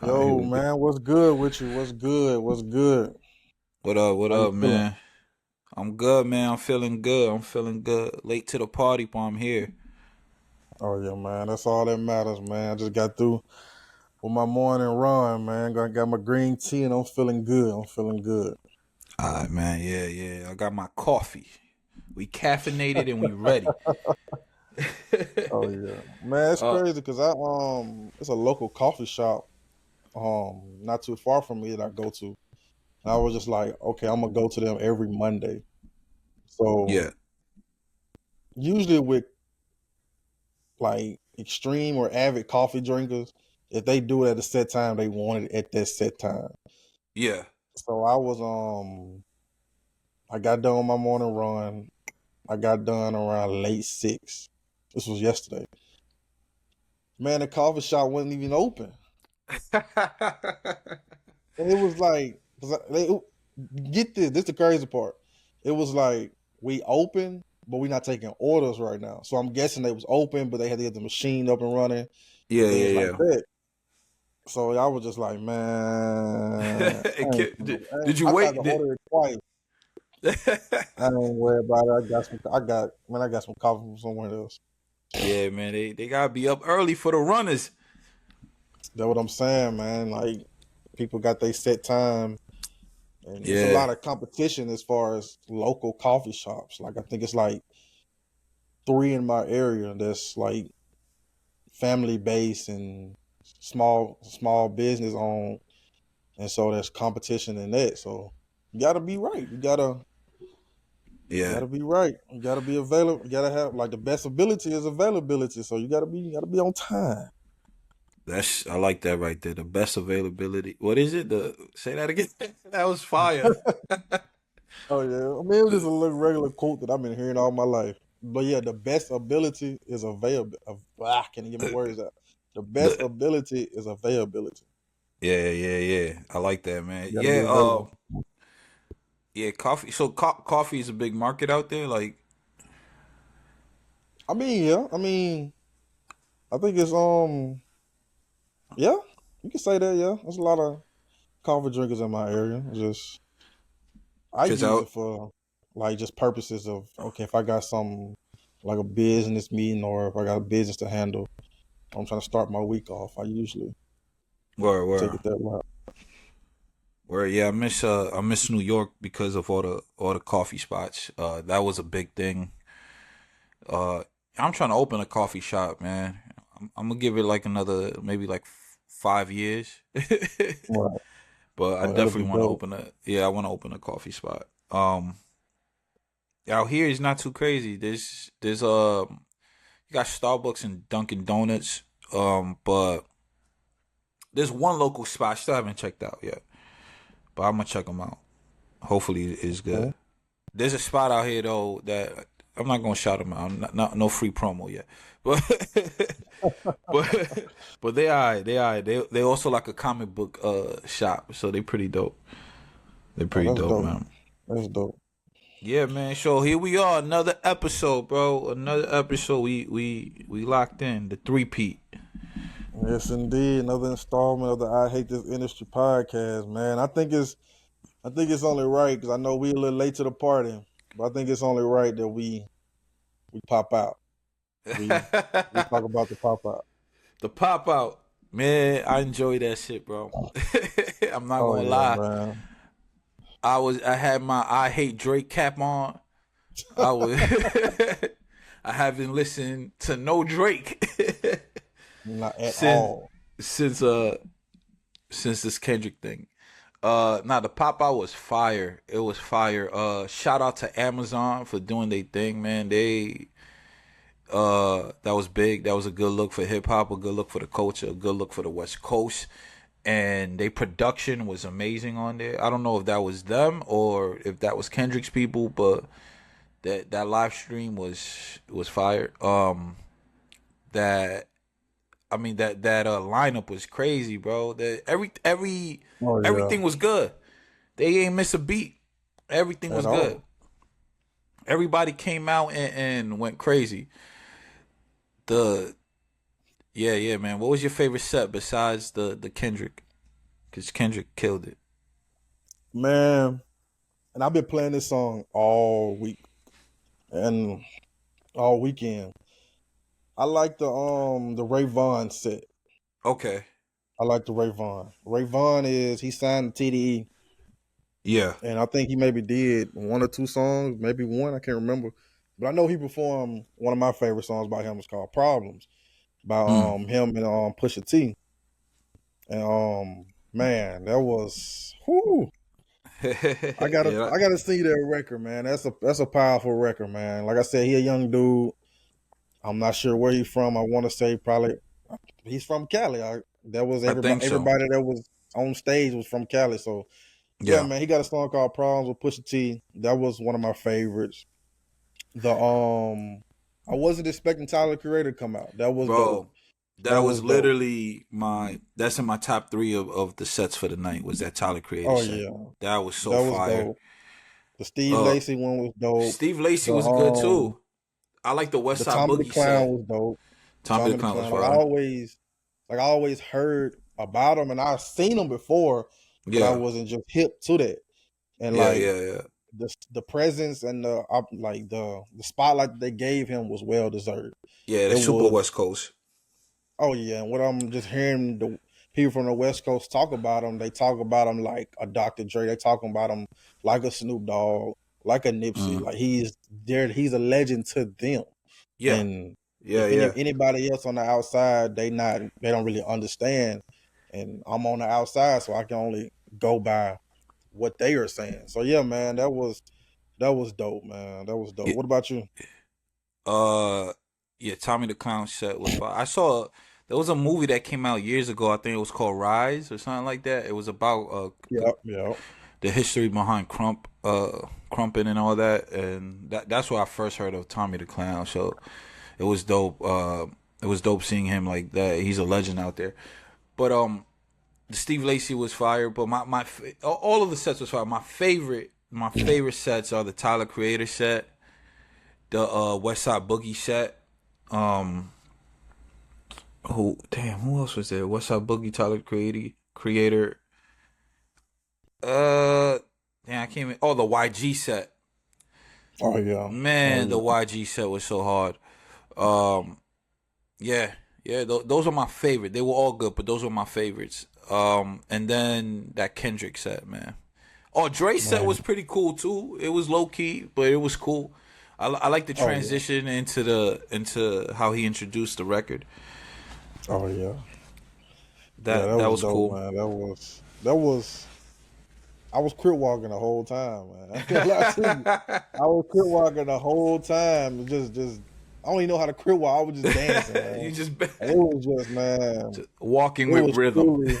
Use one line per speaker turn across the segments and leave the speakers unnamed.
All right, here
Yo,
we go.
man, what's good with you? What's good? What's good?
What up? What
How you
up,
feeling?
man? I'm good, man. I'm feeling good. I'm feeling good. Late to the party, but I'm here.
Oh yeah, man. That's all that matters, man. I just got through with my morning run, man. Got my green tea and I'm feeling good. I'm feeling good.
All right, man. Yeah, yeah. I got my coffee. We caffeinated and we ready.
Oh yeah, man. It's
uh,
crazy because I it's a local coffee shop not too far from me that I go to. And I was just like, okay, I'm gonna go to them every Monday. So
yeah,
usually with like extreme or avid coffee drinkers, if they do it at a set time, they want it at that set time.
yeah,
So I got done with my morning run. I got done around late 6. This was yesterday. Man, the coffee shop wasn't even open. And it was like, get this, this is the crazy part. It was like, we open, but we not taking orders right now. So I'm guessing they was open, but they had to get the machine up and running and
yeah,
things like
yeah,
that. So I was just like, man,
Did you
I tried
wait?
to order it twice. I ain't worried about it. I got some coffee from somewhere else.
Yeah, man. They gotta be up early for the runners.
That's what I'm saying, man. Like people got their set time, and it's a
Yeah,
lot of competition as far as local coffee shops. Like I think it's like 3 in my area that's like family based and small business owned, and so there's competition in that. So you gotta be right. You
yeah.
gotta be right. You gotta be available. You gotta have like the best ability is availability. So you gotta be on time.
That's I like that right there. The best availability. What is it? The say that again. That was fire.
Oh yeah, I mean it was just a little regular quote that I've been hearing all my life. But yeah, the best ability is available. Can you get my words out? The best
The
ability is availability.
Yeah, yeah, yeah. I like that, man.
You gotta be
Yeah,
available.
yeah, coffee. So coffee is a big market out there. Like,
I mean, yeah. I mean, I think it's yeah. You can say that. Yeah, there's a lot of coffee drinkers in my area. It's just I
cause
use
I
it for like just purposes of okay, if I got some like a business meeting or if I got a business to handle, I'm trying to start my week off. I usually take
where
it that route.
where yeah, I miss New York because of all the coffee spots. That was a big thing. Uh, I'm trying to open a coffee shop, man. I'm gonna give it like another maybe like 5 years.
Right.
But I
Oh, that'll be
definitely want to
dope.
open a yeah, I want to open a coffee spot. Out here is not too crazy. There's you got Starbucks and Dunkin' Donuts. But there's one local spot I still haven't checked out yet. But I'm gonna check them out. Hopefully it's good.
Okay.
There's a spot out here though that I'm not gonna shout them out. Not no free promo yet. But but but they are they also like a comic book shop, so they pretty dope. They're
Oh,
pretty
that's
dope,
dope.
man.
That's dope.
Yeah, man. So here we are, another episode, bro. Another episode. We locked in the three-peat.
Yes, indeed. Another installment of the I Hate This Industry podcast, man. I think it's only right because I know we a little late to the party, but I think it's only right that we pop out. We we talk about the pop out.
The pop out, man. I enjoy that shit, bro. I'm not
Oh
gonna
yeah,
lie.
man.
I had my I hate Drake cap on. I was I haven't listened to no Drake
Not at
since
all.
since uh since this Kendrick thing. Now the pop out was fire. It was fire. Shout out to Amazon for doing their thing, man. That was big. That was a good look for hip hop, a good look for the culture, a good look for the West Coast. And their production was amazing on there. I don't know if that was them or if that was Kendrick's people, but that live stream was fire. That I mean that lineup was crazy, bro. That
Oh yeah,
everything was good. They ain't miss a beat. Everything
at
was good.
all.
Everybody came out and went crazy. The Yeah, yeah, man. What was your favorite set besides the Kendrick? Because Kendrick killed it.
Man, and I've been playing this song all week and all weekend. I like the Ray Vaughn set.
Okay.
I like the Ray Vaughn. Ray Vaughn he signed to TDE,
Yeah.
and I think he maybe did one or two songs, maybe one, I can't remember. But I know he performed one of my favorite songs by him. It's called Problems by
Mm.
him and Pusha T. And man, that was whoo. I gotta
Yeah.
I gotta see that record, man. That's a powerful record, man. Like I said, he a young dude. I'm not sure where he's from. I want to say probably he's from Cali. That was
I think so.
everybody that was on stage was from Cali. So yeah,
Yeah.
man, he got a song called Problems with Pusha T. That was one of my favorites. The I wasn't expecting Tyler Creator to come out. That was dope.
Bro, that
That
was
was dope.
literally that's in my top three of the sets for the night was that Tyler Creator
Oh
set.
yeah,
That was so
that was
fire.
dope. The Steve
Uh
Lacy one was dope.
Steve Lacy
The
was good too. I like the West
the
Side
Tommy the
Boogie
Clown
set.
was dope.
Tommy the
Tommy the
Clown was
Clown.
fire.
I always heard about him and I've seen him before, but I
Yeah.
wasn't just hip to that. And
Yeah,
like
yeah, yeah.
the presence and the spotlight that they gave him was well deserved.
Yeah, the
It
Super
was
West Coast.
oh yeah, and what I'm just hearing the people from the West Coast talk about him, they talk about him like a Dr. Dre. They talking about him like a Snoop Dogg, like a Nipsey.
Mm.
Like he's there. He's a legend to them.
Yeah.
And
Yeah,
if
yeah.
anybody else on the outside, they don't really understand. And I'm on the outside, so I can only go by what they are saying. So yeah, man, that was dope, man. That was dope.
Yeah.
What about you?
Uh, yeah, Tommy the Clown set was fire. I saw there was a movie that came out years ago. I think it was called Rise or something like that. It was about
Yep, yep.
the history behind Crumpin and all that, and that's where I first heard of Tommy the Clown. So it was dope. It was dope seeing him like that. He's a legend out there. But the Steve Lacy was fire. But all of the sets was fire. My favorite sets are the Tyler Creator set, the West Side Boogie set. Um, who else was there? West Side Boogie, Tyler Creator. Uh, I can't even. Oh, the YG set.
Oh yeah. Oh
Man, the
yeah.
YG set was so hard. Um, yeah, yeah. Those are my favorite. They were all good, but those were my favorites. And then that Kendrick set, man. Oh, Dre set
Man.
was pretty cool too. It was low key, but it was cool. I like the
Oh yeah.
transition into how he introduced the record.
Oh yeah. Yeah,
That
that
that
was
was
dope,
cool.
man. That was I was crip walking the whole time, man. I ain't gonna lie to you. I was crip walking the whole time. Just I don't even know how to crip walk. I was just dancing,
You
man.
just
And it was just, man.
walking
It
with
was
rhythm.
truly.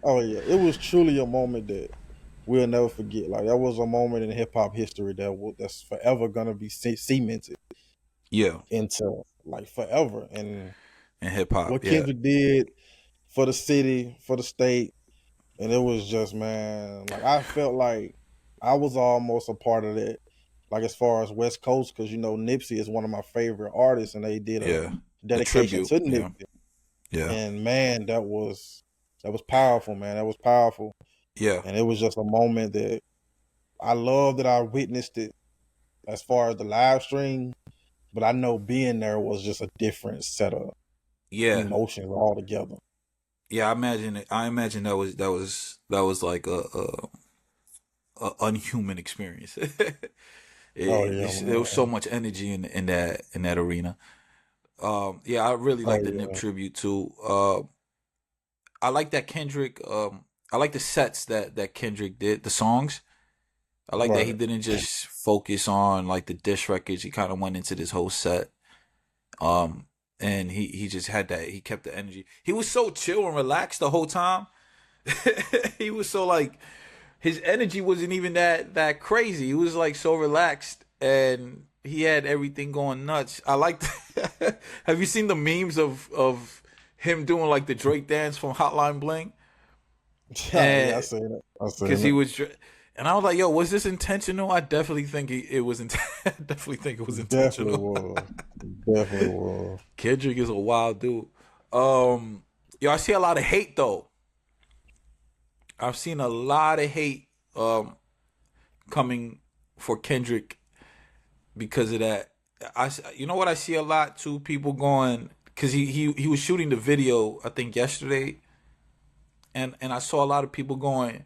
Oh yeah, it was truly a moment that we'll never forget. Like that was a moment in hip hop history that's forever gonna be cemented
Yeah,
into like forever. And
and hip hop.
what
Yeah,
Kendrick did for the city, for the state, and it was just, man, like I felt like I was almost a part of that. Like as far as West Coast, because Nipsey is one of my favorite artists, and they did a
yeah. A
dedication
tribute.
to
Yeah,
Nipsey,
yeah,
and man, that was powerful, man. That was powerful,
yeah,
and it was just a moment that I love that I witnessed it as far as the live stream, but I know being there was just a different set of
yeah,
emotions altogether.
yeah. I imagine it. I imagine that was like a unhuman experience.
Oh yeah,
There was so
man.
much energy in that arena. Yeah, I really
Oh
like the Nip
yeah,
tribute too. I like that Kendrick. I like the sets that Kendrick did. The songs. I like that he
right.
didn't just focus on like the diss records. He kind of went into this whole set. Um, and he just had that. He kept the energy. He was so chill and relaxed the whole time. He was so like his energy wasn't even that crazy. He was like so relaxed and he had everything going nuts. I like. Have you seen the memes of him doing like the Drake dance from Hotline Bling?
Yeah, I
And
seen it. I
because
seen
he
it.
was, and I was like, "Yo, was this intentional?" I definitely think it was. Definitely think it was
Definitely
intentional.
was. Definitely was.
Kendrick is a wild dude. Yo, I see a lot of hate though. I've seen a lot of hate um coming for Kendrick because of that. You know what I see a lot too, people going because he was shooting the video I think yesterday, and I saw a lot of people going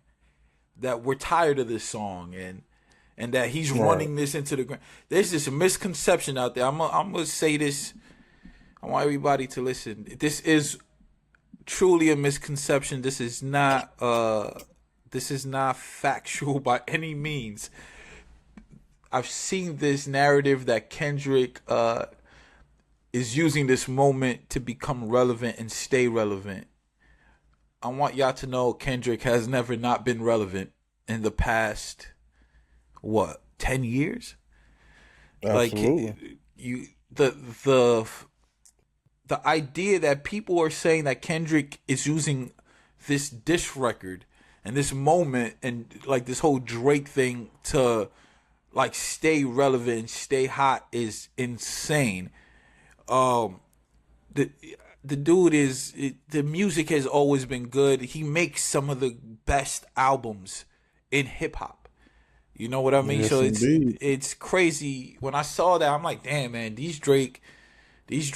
that we're tired of this song and that he's
Right.
running this into the ground. There's this misconception out there. I'm gonna say this. I want everybody to listen. This is truly a misconception. This is not factual by any means. I've seen this narrative that Kendrick is using this moment to become relevant and stay relevant. I want y'all to know Kendrick has never not been relevant in the past what 10 years.
Absolutely.
Like you, the the idea that people are saying that Kendrick is using this diss record and this moment and like this whole Drake thing to like stay relevant, stay hot is insane. Um, the the dude the music has always been good. He makes some of the best albums in hip hop. You know what I mean? So
Yes, indeed.
it's crazy. When I saw that, I'm like, damn man, these Drake, these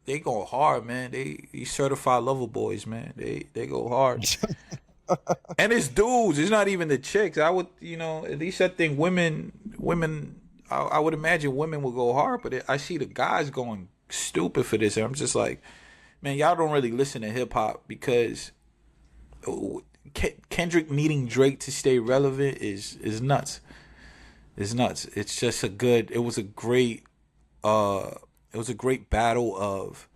they go hard, man. These certified lover boys, man. They go hard. And it's dudes. It's not even the chicks. I would, at least I think women. I would imagine women will go hard, but I see the guys going stupid for this. And I'm just like, man, y'all don't really listen to hip hop because Kendrick needing Drake to stay relevant is nuts. It's nuts. It's just a good. Uh, it was a great battle of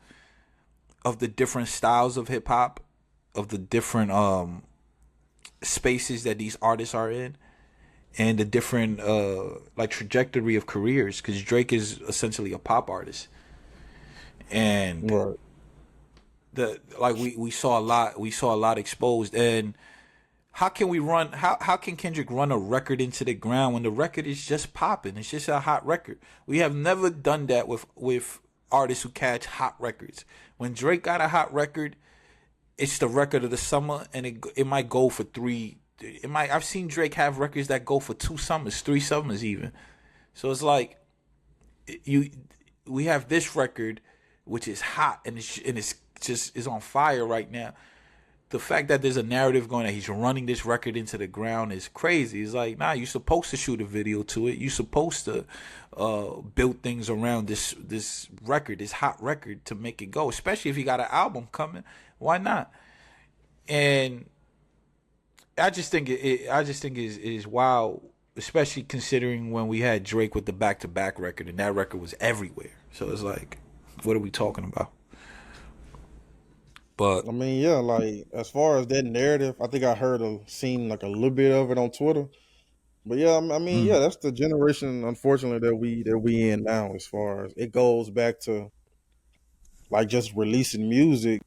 the different styles of hip hop, of the different spaces that these artists are in, and the different like trajectory of careers. Because Drake is essentially a pop artist, and
Right.
the like we saw a lot exposed. And how can Kendrick run a record into the ground when the record is just popping? It's just a hot record. We have never done that with artists who catch hot records. When Drake got a hot record, it's the record of the summer, and it might go for three. It might. I've seen Drake have records that go for 2 summers, 3 summers, even. So it's like you. We have this record, which is hot and it's just is on fire right now. The fact that there's a narrative going that he's running this record into the ground is crazy. It's like, nah, you're supposed to shoot a video to it. You're supposed to build things around this record, this hot record, to make it go. Especially if you got an album coming, why not? And I just think is wild, especially considering when we had Drake with the back to back record, and that record was everywhere. So it's like, what are we talking about? But
I mean, yeah, like as far as that narrative, I think I seen like a little bit of it on Twitter. But yeah, I mean,
mm,
yeah, that's the generation, unfortunately, that we in now. As far as it goes back to like just releasing music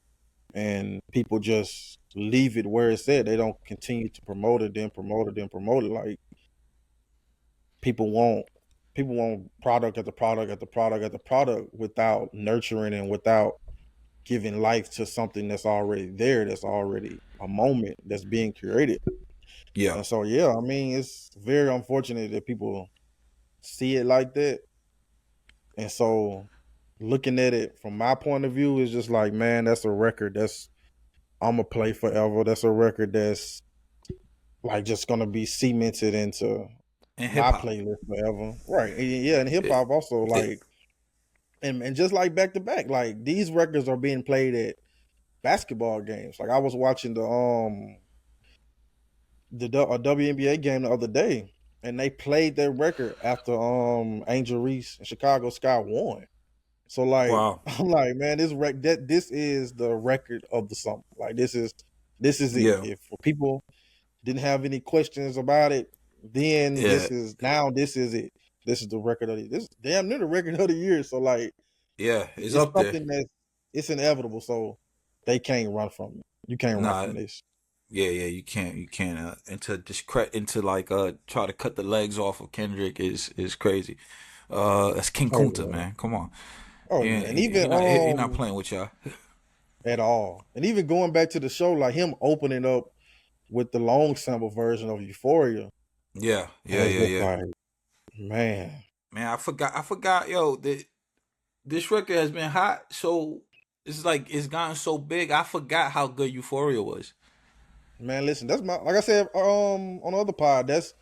and people just leave it where it's at. They don't continue to promote it, then promote it, then promote it. Like people want people want product after product after product after product without nurturing and without giving life to something that's already there, that's already a moment that's being created.
yeah,
And so yeah, I mean it's very unfortunate that people see it like that. And so looking at it from my point of view is just like, man, that's a record that's I'ma play forever. That's a record that's like just gonna be cemented into
and hip
my
hop.
playlist forever. Right. And yeah, and hip
It,
hop also
it,
like and just like back to back, like these records are being played at basketball games. Like I was watching a WNBA game the other day, and they played their record after Angel Reese and Chicago Sky won. So like
wow.
I'm like, man, this is the record of the summer. Like this is it.
Yeah,
If people didn't have any questions about it, then
yeah,
this is it. This is the record of this is damn near the record of the year. So like
yeah. It's
it's
up there.
something that it's inevitable. So they can't run from it. You can't run
Nah,
from this.
yeah, yeah. You can't. Into into like try to cut the legs off of Kendrick is crazy. That's King
Oh
Kunta,
yeah.
man. Come on.
Oh yeah.
Yeah,
And even
he not playing with y'all.
at all. And even going back to the show, like him opening up with the long sample version of Euphoria,
Yeah,
and
yeah,
it's
yeah,
just
yeah.
like, man,
Man, I forgot, yo, this record has been hot, so it's like it's gotten so big. I forgot how good Euphoria was.
man, listen, that's my like I said on the other pod, that's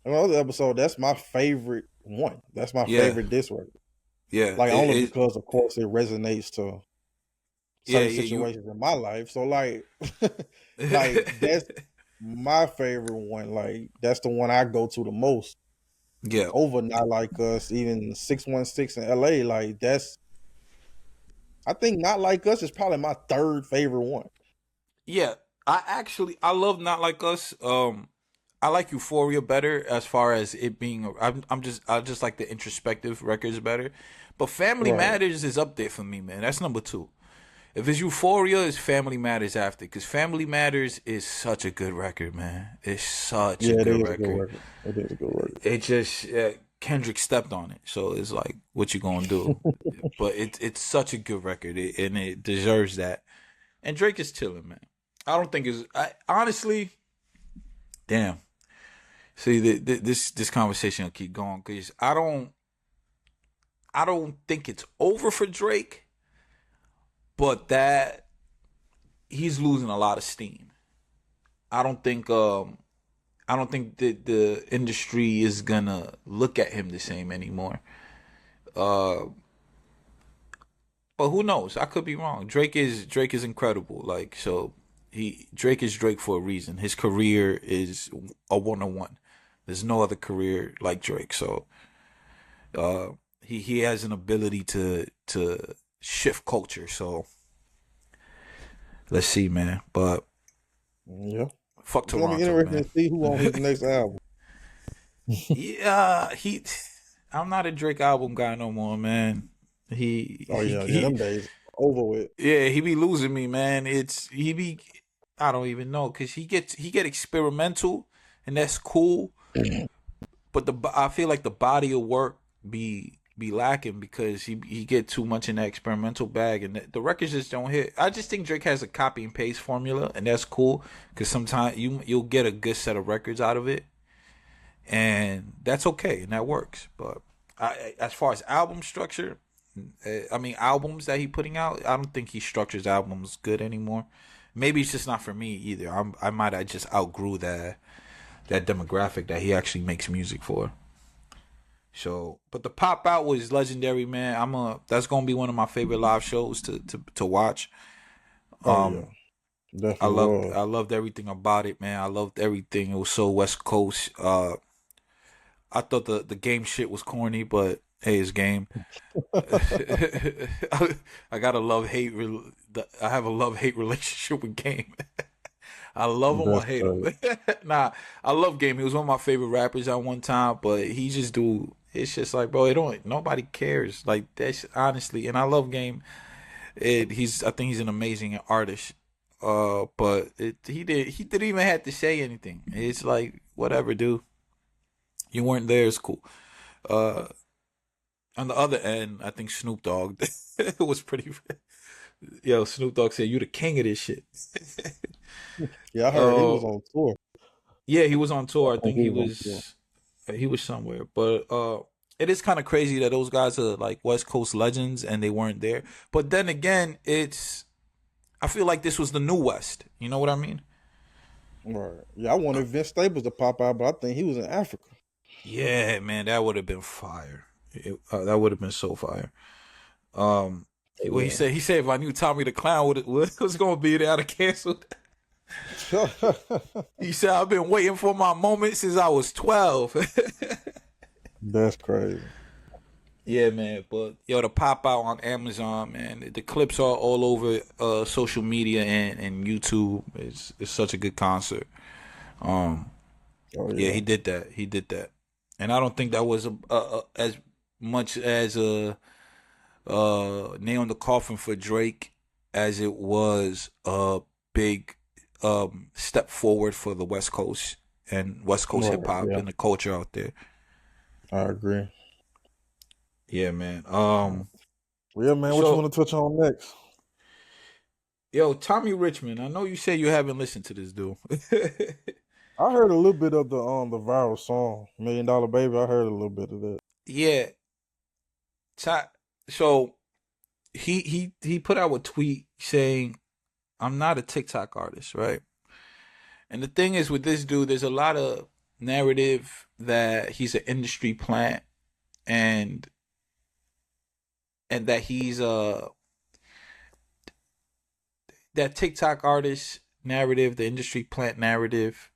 another episode. That's my favorite one. That's my
Yeah,
favorite disc record.
yeah,
Like only
it
because, of course, it resonates to
yeah,
certain
yeah,
situations in my life. So like that's my favorite one. Like that's the one I go to the most.
yeah,
Over Not Like Us, even 616 in LA. Like that's I think Not Like Us is probably my third favorite one.
yeah. I love Not Like Us. I like Euphoria better as far as it being. I just like the introspective records better, but Family
Right.
Matters is up there for me, man. That's number two. If it's Euphoria, it's Family Matters after, because Family Matters is such a good record, man. It's such a
Yeah, it
good
is a good
record.
record. It is a good record.
It just Kendrick stepped on it, so it's like, what you gonna do? But it's such a good record, and it deserves that. And Drake is chilling, man. I don't think it's. Honestly, damn. See, this conversation will keep going because I don't think it's over for Drake, but that he's losing a lot of steam. I don't think I don't think that the industry is gonna look at him the same anymore. Uh, but who knows? I could be wrong. Drake is incredible. Like, so Drake is Drake for a reason. His career is a 101. There's no other career like Drake. So uh, he has an ability to shift culture. So let's see, man. But
Yeah.
fuck
It's gonna be
Toronto,
interesting
man.
to see who on his next album.
Yeah, I'm not a Drake album guy no more, man. He
Oh
he
yeah,
he.
them days over with.
Yeah, he be losing me, man. He be. I don't even know because he get experimental, and that's cool. But I feel like the body of work be lacking because he get too much in that experimental bag, and the records just don't hit. I just think Drake has a copy and paste formula, and that's cool because sometimes you'll get a good set of records out of it, and that's okay, and that works. But as far as album structure, I mean albums that he putting out, I don't think he structures albums good anymore. Maybe it's just not for me either. I might have just outgrew that demographic that he actually makes music for. So, but the pop out was legendary, man. That's gonna be one of my favorite live shows to watch.
Oh yeah,
Um,
definitely was.
I loved everything about it, man. I loved everything. It was so West Coast. I thought the game shit was corny, but hey, it's game. I got a love hate. I have a love hate relationship with Game. I love him or
That's
hate him.
crazy.
Nah, I love Game. He was one of my favorite rappers at one time, but he just do. It's just like, bro, it don't. Nobody cares. Like that's honestly, and I love Game. I think he's an amazing artist. But he didn't even have to say anything. It's like whatever, dude. You weren't there. It's cool. Uh, on the other end, I think Snoop Dogg was pretty. Yo, Snoop Dogg said, "You the king of this shit."
Yeah, I heard he was
uh,
on tour.
yeah, he was on
I
tour. I
think
think
he was on tour.
he was somewhere, but it is kind of crazy that those guys are like West Coast legends and they weren't there. But then again, I feel like this was the new West. You know what I mean?
Right. Yeah, I wanted Vince Staples to pop out, but I think he was in Africa.
Yeah, man, that would have been fire. That would have been so fire. What he
Yeah.
said, if I knew Tommy the Clown was gonna be there, I'd have canceled. He said, I've been waiting for my moment since I was 12.
That's crazy.
Yeah, man. But yo, the pop out on Amazon, man. The clips are all over social media and YouTube. It's such a good concert. Um,
Oh
yeah,
yeah.
he did that. He did that, and I don't think that was as much as a nail in the coffin for Drake as it was a big step forward for the West Coast and West Coast
Right.
hip hop
Yeah,
and the culture out there.
I agree.
Yeah, man.
Well, yeah, man. What you
So
want to touch on next?
Yo, Tommy Richmond. I know you say you haven't listened to this dude.
I heard a little bit of the viral song $1 Million Baby. I heard a little bit of that.
Yeah. So he put out a tweet saying, "I'm not a TikTok artist," right? And the thing is with this dude, there's a lot of narrative that he's an industry plant and that he's that TikTok artist narrative, the industry plant narrative.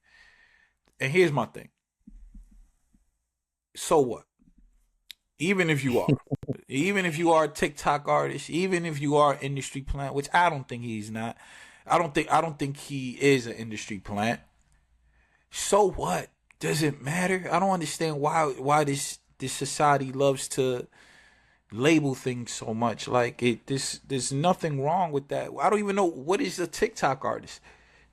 And here's my thing. So what? Even if you are, even if you are a TikTok artist, even if you are industry plant, which I don't think he's not. I don't think he is an industry plant. So what? Does it matter? I don't understand why this society loves to label things so much. Like there's nothing wrong with that. I don't even know what is a TikTok artist.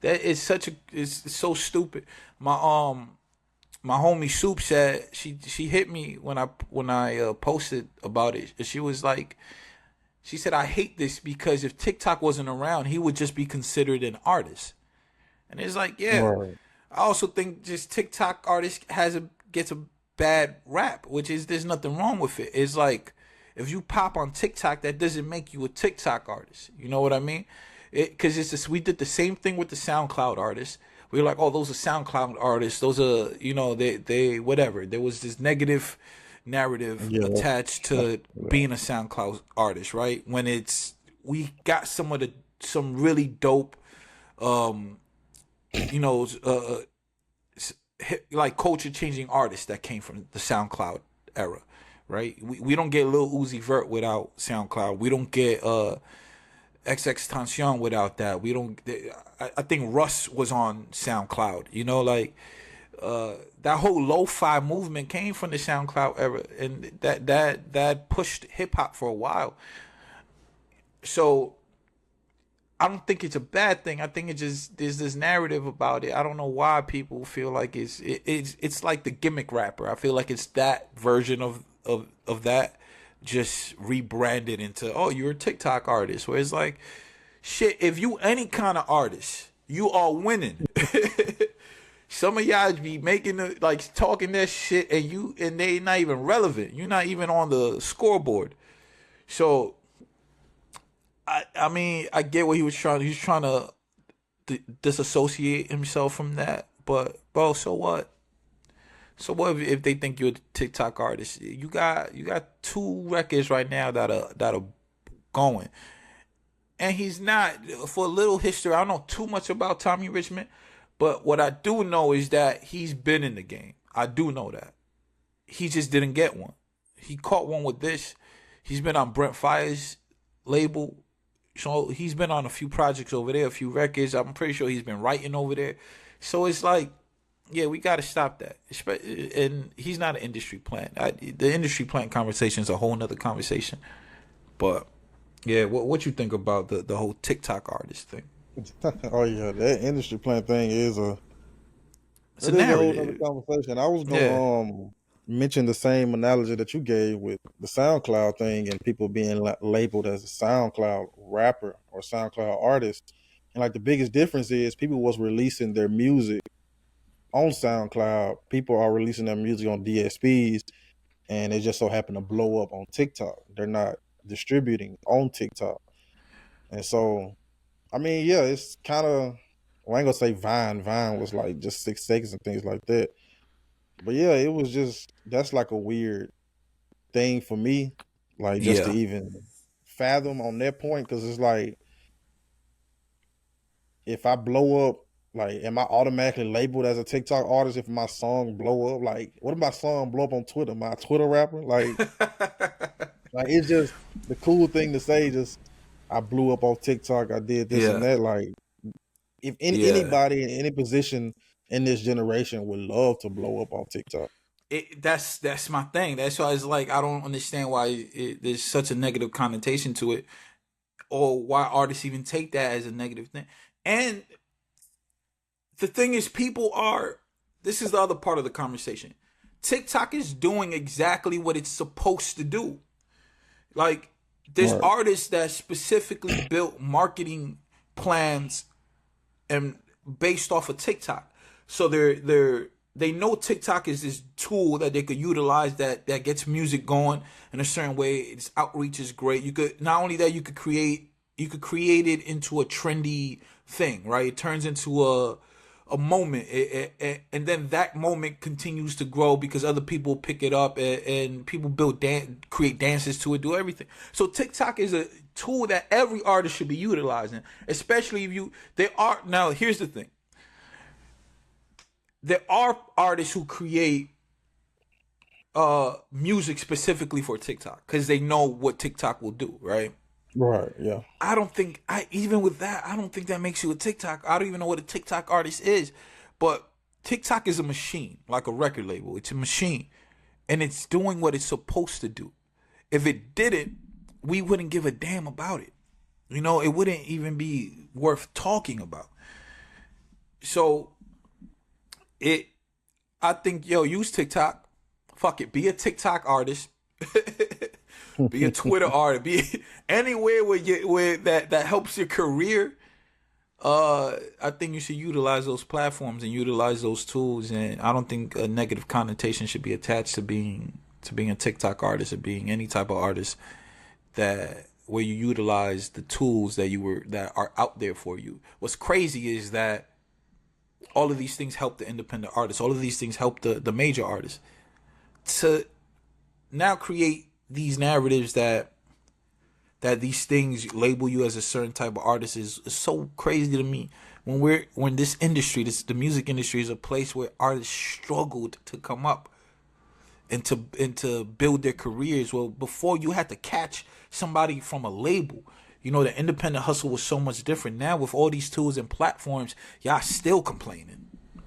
That is it's so stupid. My homie Soup said she hit me when I posted about it. She was like, she said, I hate this because if TikTok wasn't around, he would just be considered an artist. And it's like, yeah.
Right.
I also think just TikTok artist gets a bad rap, which is there's nothing wrong with it. It's like if you pop on TikTok, that doesn't make you a TikTok artist. You know what I mean? Because we did the same thing with the SoundCloud artists. We were like, oh, those are SoundCloud artists. Those are, they whatever. There was this negative narrative attached to being a SoundCloud artist, right? When we got some really dope, like culture changing artists that came from the SoundCloud era, right? We don't get Lil Uzi Vert without SoundCloud. We don't get XXXTentacion without that. We don't. I think Russ was on SoundCloud. That whole lo-fi movement came from the SoundCloud era, and that pushed hip hop for a while. So I don't think it's a bad thing. I think it just there's this narrative about it. I don't know why people feel like it's like the gimmick rapper. I feel like it's that version of that, just rebranded into, oh, you're a TikTok artist. Where it's like, shit, if you any kind of artist, you are winning. Some of y'all be making talking that shit and they not even relevant. You're not even on the scoreboard. So I mean, I get what he was trying. He was trying to disassociate himself from that. But bro, so what? So what if they think you're a TikTok artist? You got 2 records right now that are going, and he's not. For a little history, I don't know too much about Tommy Richmond, but what I do know is that he's been in the game. I do know that. He just didn't get one. He caught one with this. He's been on Brent Fire's label. So he's been on a few projects over there, a few records. I'm pretty sure he's been writing over there. So it's like, yeah, we got to stop that. And he's not an industry plant. The industry plant conversation is a whole nother conversation. But yeah, what you think about the whole TikTok artist thing?
Oh yeah, that industry plant thing is
it's a narrative.
Whole other conversation. I was gonna mention the same analogy that you gave with the SoundCloud thing and people being labeled as a SoundCloud rapper or SoundCloud artist. And like the biggest difference is people was releasing their music on SoundCloud. People are releasing their music on DSPs, and it just so happened to blow up on TikTok. They're not distributing on TikTok. And so, I mean, yeah, it's kind of, well, I ain't gonna say Vine. Vine was like just 6 seconds and things like that. But yeah, it was just, that's like a weird thing for me, like just to even fathom on that point, because it's like, if I blow up, like, am I automatically labeled as a TikTok artist if my song blow up? Like, what if my song blow up on Twitter? Am I a Twitter rapper? Like, like it's just the cool thing to say, just, I blew up on TikTok, I did this and that. Like, if anybody in any position in this generation would love to blow up on TikTok.
That's my thing. That's why it's like, I don't understand why there's such a negative connotation to it, or why artists even take that as a negative thing. And the thing is, this is the other part of the conversation. TikTok is doing exactly what it's supposed to do. Like, there's artists that specifically built marketing plans and based off of TikTok. So they know TikTok is this tool that they could utilize that gets music going in a certain way. Its outreach is great. You could not only that, you could create it into a trendy thing, right? It turns into a moment, and then that moment continues to grow because other people pick it up, and people create dances to it, do everything. So TikTok is a tool that every artist should be utilizing, especially if you. They are now. Here's the thing: there are artists who create music specifically for TikTok because they know what TikTok will do, right?
Right. Yeah.
I don't think even with that, I don't think that makes you a TikTok. I don't even know what a TikTok artist is, but TikTok is a machine, like a record label. It's a machine, and it's doing what it's supposed to do. If it didn't, we wouldn't give a damn about it. You know, it wouldn't even be worth talking about. So, I think, use TikTok. Fuck it, be a TikTok artist. Be a Twitter artist. Be anywhere where that helps your career. I think you should utilize those platforms and utilize those tools. And I don't think a negative connotation should be attached to being a TikTok artist or being any type of artist that where you utilize the tools that are out there for you. What's crazy is that all of these things help the independent artists. All of these things help the major artists to now create these narratives that these things label you as a certain type of artist is so crazy to me. When this industry, the music industry, is a place where artists struggled to come up and to build their careers. Well, before you had to catch somebody from a label. You know, the independent hustle was so much different. Now with all these tools and platforms, y'all still complaining.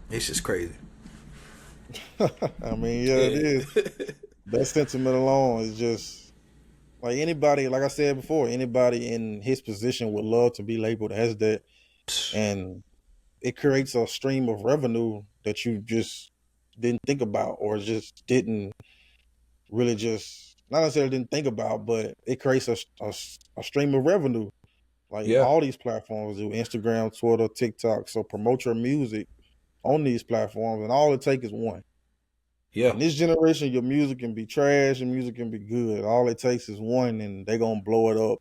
It's just crazy.
I mean, yeah, it is. That sentiment alone is just like anybody, like I said before, anybody in his position would love to be labeled as that. And it creates a stream of revenue that you just didn't think about or just didn't really just, not necessarily didn't think about, but it creates a stream of revenue. Like
Yeah.
all these platforms do, Instagram, Twitter, TikTok. So promote your music on these platforms, and all it takes is one.
Yeah.
In this generation, your music can be trash and music can be good. All it takes is one, and they're gonna blow it up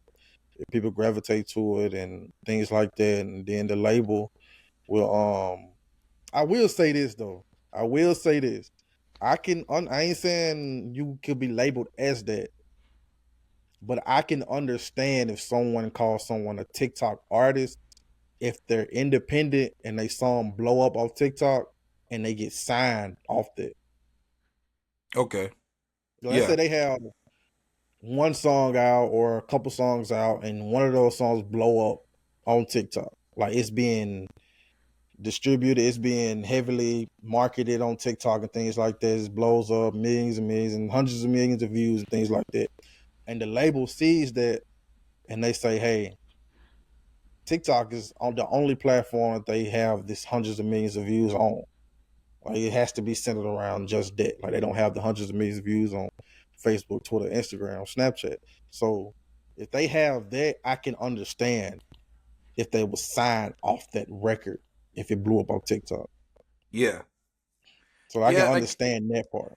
if people gravitate to it and things like that. And then the label will. I will say this though. I will say this. I ain't saying you could be labeled as that, but I can understand if someone calls someone a TikTok artist if they're independent and they song blow up off TikTok and they get signed off that.
Okay.
Let's say they have one song out or a couple songs out and one of those songs blow up on TikTok. Like it's being distributed, it's being heavily marketed on TikTok and things like that. It blows up millions and millions and hundreds of millions of views and things like that. And the label sees that and they say, hey, TikTok is on the only platform that they have this hundreds of millions of views on. Like it has to be centered around just that. Like they don't have the hundreds of millions of views on Facebook, Twitter, Instagram, Snapchat. So if they have that, I can understand if they was signed off that record if it blew up on TikTok.
Yeah.
So I can understand that part.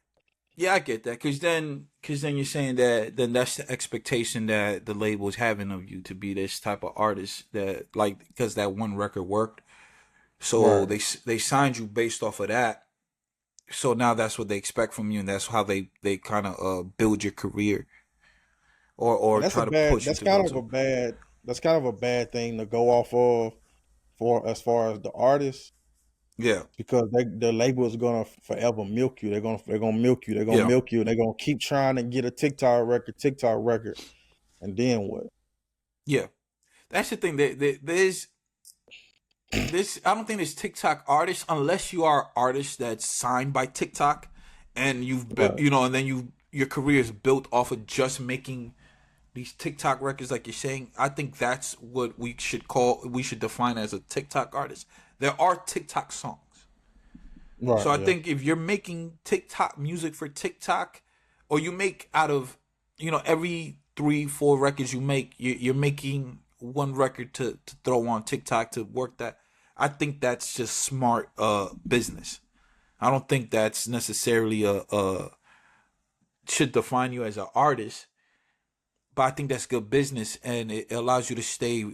Yeah, I get that. Cause then you're saying that then that's the expectation that the label is having of you to be this type of artist that like because that one record worked. So right. they signed you based off of that. So now that's what they expect from you, and that's how they kind of build your career, or try to push you.
That's kind of a bad thing to go off of for as far as the artist.
Yeah,
because the label is gonna forever milk you. They're gonna milk you. They're gonna milk you, and they're gonna keep trying to get a TikTok record, and then what?
Yeah, that's the thing. There's this. I don't think there's TikTok artists unless you are artist that's signed by TikTok, and you've built, and then your career is built off of just making these TikTok records, like you're saying. I think that's what we should define as a TikTok artist. There are TikTok songs. Right, so I think if you're making TikTok music for TikTok, or you make out of, every 3-4 records you make, you're making one record to throw on TikTok to work that. I think that's just smart business. I don't think that's necessarily a should define you as an artist, but I think that's good business, and it allows you to stay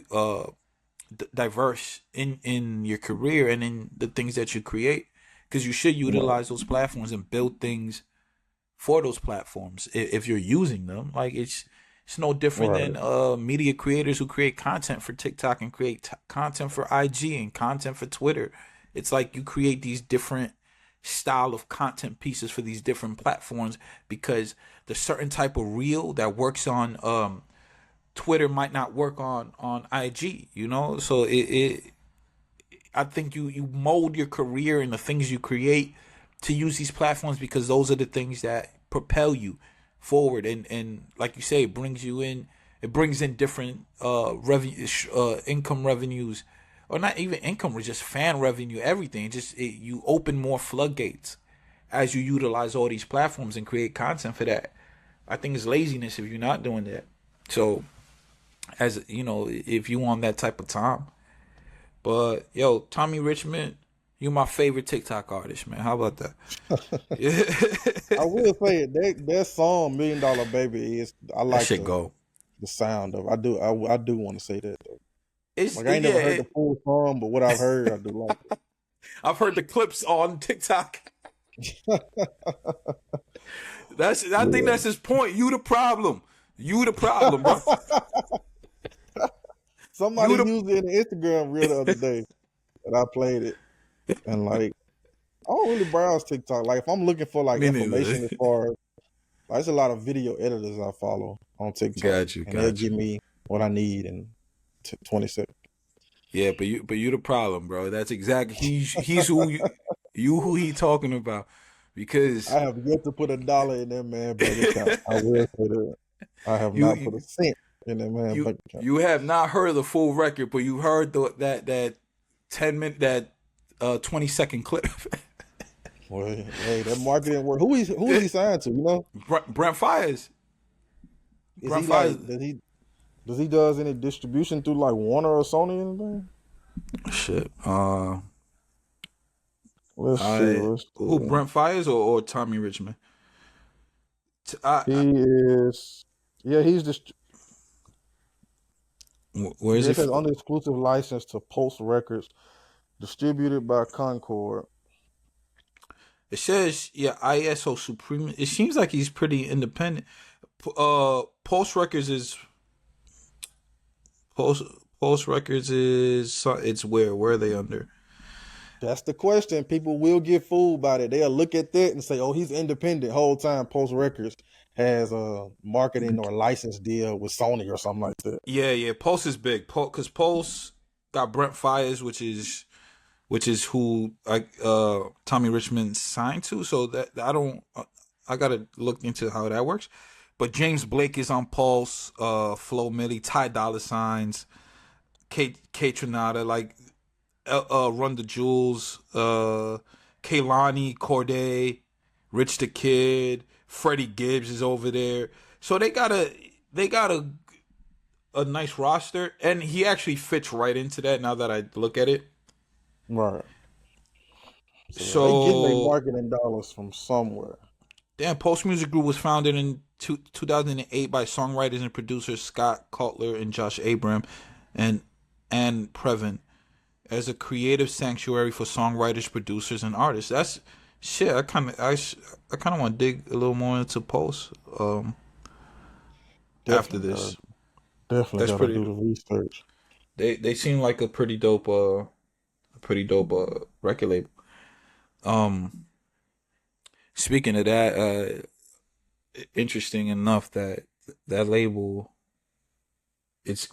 diverse in your career and in the things that you create, because you should utilize those platforms and build things for those platforms if you're using them. Like it's no different
Right.
than media creators who create content for TikTok and create content for IG and content for Twitter. It's like you create these different style of content pieces for these different platforms, because the certain type of reel that works on Twitter might not work on IG, you know? So it I think you mold your career and the things you create to use these platforms, because those are the things that propel you forward, and like you say, it brings in different revenue income revenues, or not even income, or just fan revenue, everything. You open more floodgates as you utilize all these platforms and create content for that. I think it's laziness if you're not doing that. So, as you know, if you want that type of time. But yo, Tommy Richmond, you my favorite TikTok artist, man. How about that?
I will say it. That song $1 Million Baby is. I
That
like
shit go.
the sound of. I do. I do want to say that though.
It's
Like I ain't
yeah.
never heard the full song, but what I've heard, I do like
I've heard the clips on TikTok.
it.
I think
Yeah.
that's his point. You the problem. You the problem, bro.
Somebody
You the
used it in the Instagram reel the other day, and I played it. And like, I don't really browse TikTok. Like, if I'm looking for like
me neither.
information as far as like, there's a lot of video editors I follow on TikTok, and they'll
Got you.
give me what I need in 20 seconds.
Yeah, but you the problem, bro. That's exactly he's you who he talking about, because
I have yet to put $1 in that man bank account. I will say that. I have
you
not put a cent in that man bank account.
you have not heard the full record, but you heard that 10 minute, that 20-second clip.
Well, hey, that marketing work. Who is he signed to? You know,
Brent Fires.
is
Brent
he
Fires.
like does he does any distribution through like Warner or Sony or anything?
Shit.
Let's see. Let's
Who,
see.
Brent Fires or Tommy Richmond?
He is. Yeah, he's just.
Where is
Yeah, it
it?
says under exclusive license to Pulse Records, distributed by Concord.
It says, yeah, ISO Supreme. It seems like he's pretty independent. Pulse Records is Pulse Pulse Records is it's where are they under?
That's the question. People will get fooled by it. They'll look at that and say, "Oh, he's independent." Whole time, Pulse Records has a marketing or license deal with Sony or something like that.
Yeah. Pulse is big. Because Pulse got Brent Fires, which is who Tommy Richmond signed to. So that I gotta look into how that works. But James Blake is on Pulse, Flo Milli, Ty Dolla Signs, K Trinata, like Run the Jewels, Kaylani, Corday, Rich the Kid, Freddie Gibbs is over there. So they got a nice roster, and he actually fits right into that now that I look at it.
Right. So they getting their
So
marketing dollars from somewhere.
damn, Post Music Group was founded in 2008 by songwriters and producers Scott Cutler and Josh Abram and Ann Previn as a creative sanctuary for songwriters, producers, and artists. That's shit. I kind of want to dig a little more into Post after
Definitely
this.
definitely
That's
gotta
pretty.
do the research.
They seem like a pretty dope record label. Speaking of that, interesting enough that label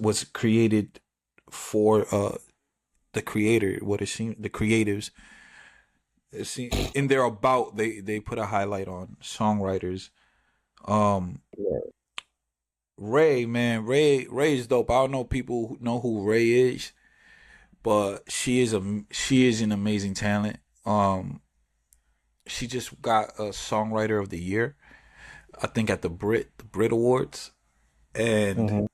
was created for the creator. What it seemed, the creatives. It seemed, in their about, they put a highlight on songwriters.
Yeah.
Ray, man, Ray is dope. I don't know people who know who Ray is, but she is an amazing talent. She just got a Songwriter of the Year, I think, at the Brit Awards, and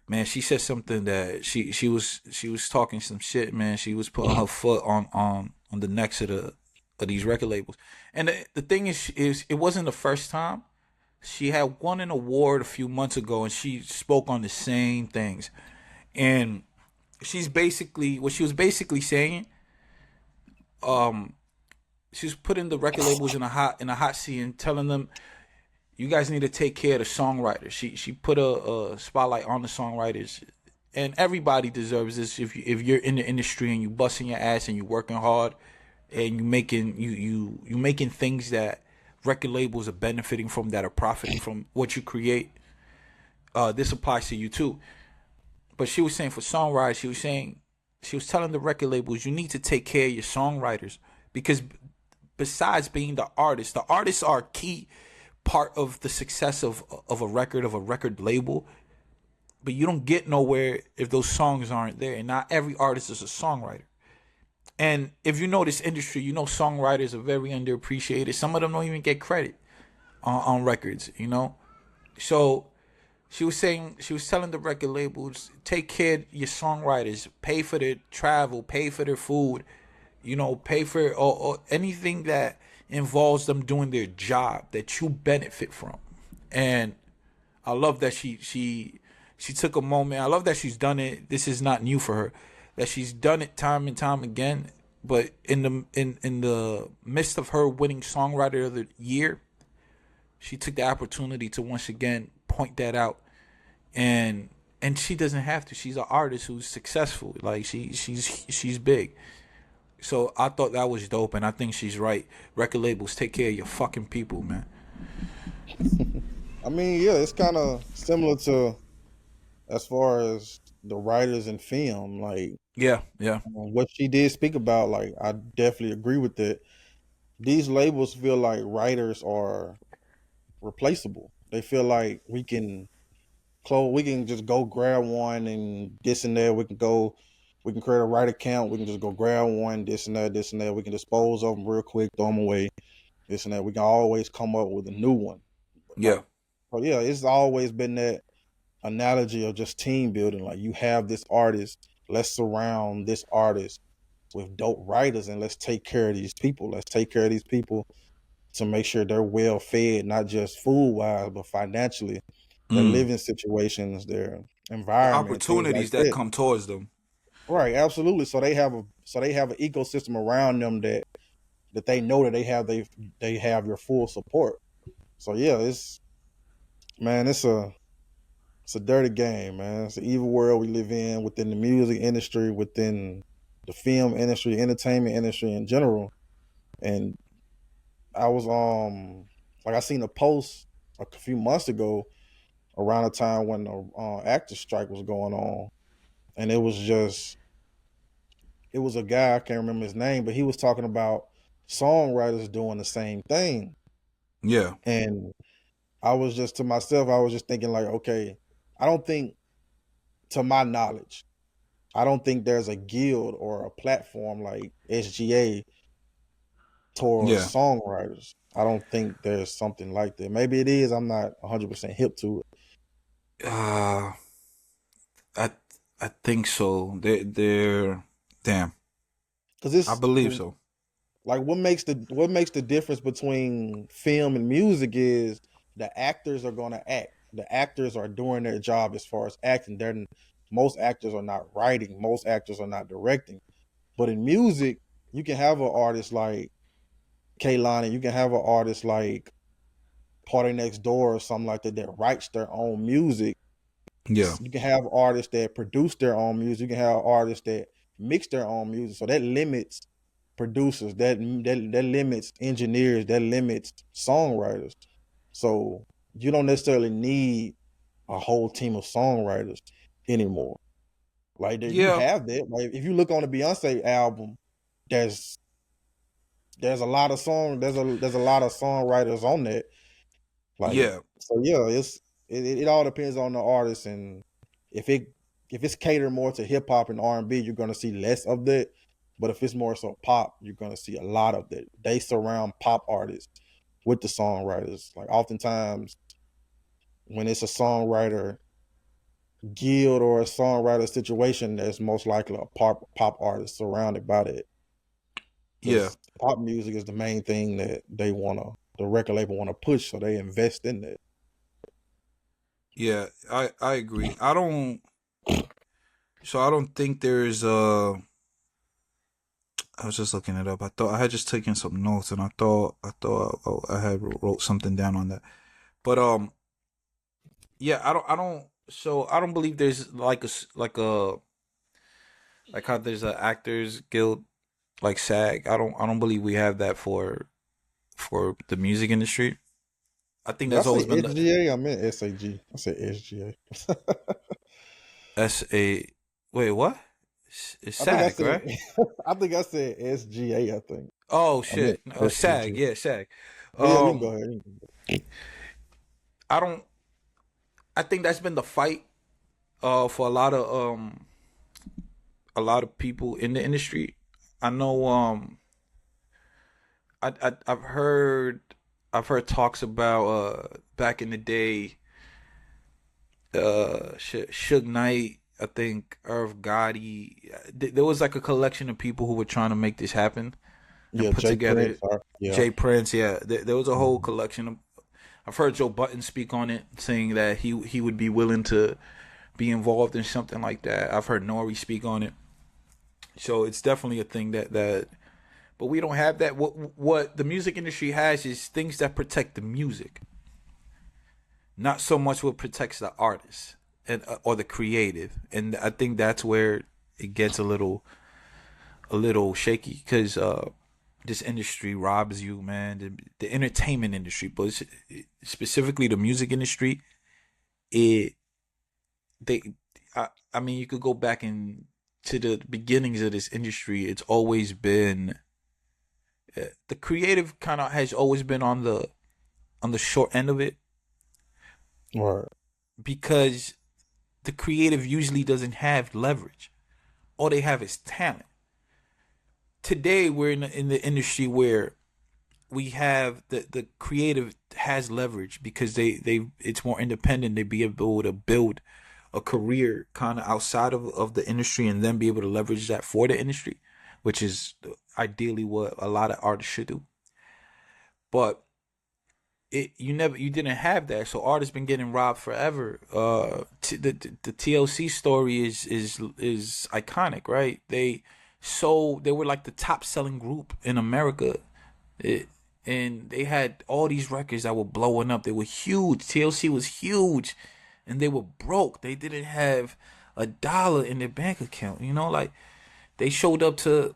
Man, she said something that she was talking some shit, man. She was putting her foot on the necks of these record labels. And the thing is it wasn't the first time. She had won an award a few months ago, and she spoke on the same things. And she's basically what she was basically saying. She was putting the record labels in a hot seat and telling them, you guys need to take care of the songwriters. She put a spotlight on the songwriters, and everybody deserves this. If you're in the industry and you busting your ass and you working hard, and you making things that record labels are benefiting from, that are profiting from what you create, this applies to you too. But she was saying for songwriters, she was telling the record labels, you need to take care of your songwriters, because besides being the artists are a key part of the success of a record label. But you don't get nowhere if those songs aren't there. And not every artist is a songwriter. And if you know this industry, you know songwriters are very underappreciated. Some of them don't even get credit on records, you know? So she was telling the record labels, take care of your songwriters, pay for their travel, pay for their food, pay for or anything that involves them doing their job that you benefit from. And I love that she took a moment. I love that she's done it. This is not new for her. That she's done it time and time again. But in the midst of her winning Songwriter of the Year, she took the opportunity to once again point that out. And she doesn't have to. She's an artist who's successful. Like she's big. So I thought that was dope, and I think she's right. Record labels, take care of your fucking people, man.
I mean, yeah, it's kind of similar to as far as the writers in film, like
Yeah, yeah,
what she did speak about. Like, I definitely agree with it. These labels feel like writers are replaceable. They feel like we can just go grab one and this and that. We can create a writer account. We can just go grab one, this and that, this and that. We can dispose of them real quick, throw them away, this and that. We can always come up with a new one.
yeah,
Like, so yeah, it's always been that analogy of just team building. Like, you have this artist, let's surround this artist with dope writers, and let's take care of these people. Let's take care of these people to make sure they're well fed, not just food wise, but financially, their
mm.
living situations, their
The
environment, things like
opportunities that
that.
come towards them.
Right, absolutely. So they have an ecosystem around them that they know that they have your full support. So yeah, it's man, it's a dirty game, man. It's an evil world we live in within the music industry, within the film industry, entertainment industry in general. And I was like I seen a post a few months ago around the time when the actor strike was going on, and it was a guy, I can't remember his name, but he was talking about songwriters doing the same thing.
Yeah,
And I was just to myself, I was just thinking like, okay, I don't think, to my knowledge, I don't think there's a guild or a platform like SGA towards
yeah.
songwriters. I don't think there's something like that. Maybe it is. I'm not 100% hip to it.
Uh, I I think so. They're damn.
Cause
I
it's
believe so.
like what makes the difference between film and music is the actors are gonna act. The actors are doing their job as far as acting. Most actors are not writing. Most actors are not directing. But in music, you can have an artist like Kaylani. You can have an artist like Party Next Door or something like that that writes their own music.
Yeah,
You can have artists that produce their own music. You can have artists that mix their own music. So that limits producers. That limits engineers. That limits songwriters. So you don't necessarily need a whole team of songwriters anymore. Like you
yeah,
have that. Like if you look on the Beyonce album, there's there's a lot of there's a lot of songwriters on that. Like
yeah,
so yeah, it all depends on the artist, and if it if it's catered more to hip hop and R&B, you're gonna see less of that. But if it's more so pop, you're gonna see a lot of that. They surround pop artists with the songwriters. Like oftentimes when it's a songwriter guild or a songwriter situation, there's most likely a pop artist surrounded by that.
Yeah,
Because pop music is the main thing that the record label wanna push, so they invest in that.
yeah, I agree. I don't think there's I was just looking it up. I thought I had just taken some notes, and I thought I had wrote something down on that. But yeah, I don't believe there's like like how there's a actors guild like SAG. I don't believe we have that for the music industry. I think
Did I
that's
say
always been the
SGA? I meant SAG. I said SGA.
SA. Wait, what? It's
I think I
SAG,
said
right?
I think I said SGA, I think.
Oh
I meant
shit, no, SAG.
SAG.
Yeah, SAG.
But yeah, you can go
Um,
ahead.
I don't. I think that's been the fight for a lot of people in the industry. I know I've heard talks about back in the day Suge Knight, I think Irv Gotti. There was like a collection of people who were trying to make this happen and
Yeah,
put
Jay
together.
Prince. Yeah.
Jay Prince, yeah, there was a whole
Mhm.
collection of. I've heard Joe Button speak on it, saying that he would be willing to be involved in something like that. I've heard Nori speak on it, so it's definitely a thing that. But we don't have that. What the music industry has is things that protect the music, not so much what protects the artist and or the creative. And I think that's where it gets a little shaky because this industry robs you, man. The entertainment industry, but specifically the music industry, it they I mean you could go back in to the beginnings of this industry. It's always been the creative kind of has always been on the short end of it
Right.
because the creative usually doesn't have leverage. All they have is talent. Today we're in the industry where we have the creative has leverage because they it's more independent. They be able to build a career kind of outside of the industry and then be able to leverage that for the industry, which is ideally what a lot of artists should do. But you didn't have that, so artists been getting robbed forever. The TLC story is iconic, right? They were like the top selling group in America. It, and they had all these records that were blowing up. They were huge. TLC was huge, and they were broke. They didn't have $1 in their bank account. You know, like they showed up to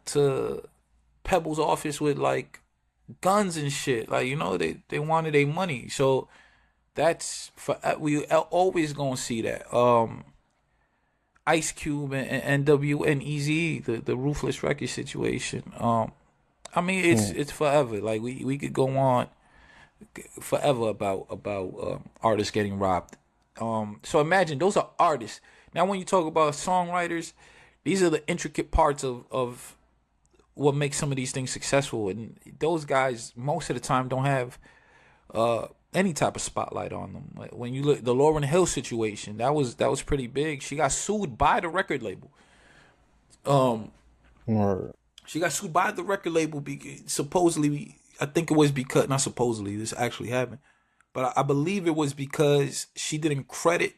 Pebble's office with like guns and shit. Like you know, they wanted their money. So that's for we always gonna see that. Ice Cube and NW and Easy, the Ruthless Record situation. I mean,
Hmm.
it's forever. Like we could go on forever about artists getting robbed. So imagine those are artists. Now, when you talk about songwriters, these are the intricate parts of what makes some of these things successful, and those guys most of the time don't have any type of spotlight on them. Like when you look the Lauryn Hill situation, that was pretty big. She got sued by the record label.
Right.
She got sued by the record label because supposedly, I think it was because not supposedly this actually happened, but I believe it was because she didn't credit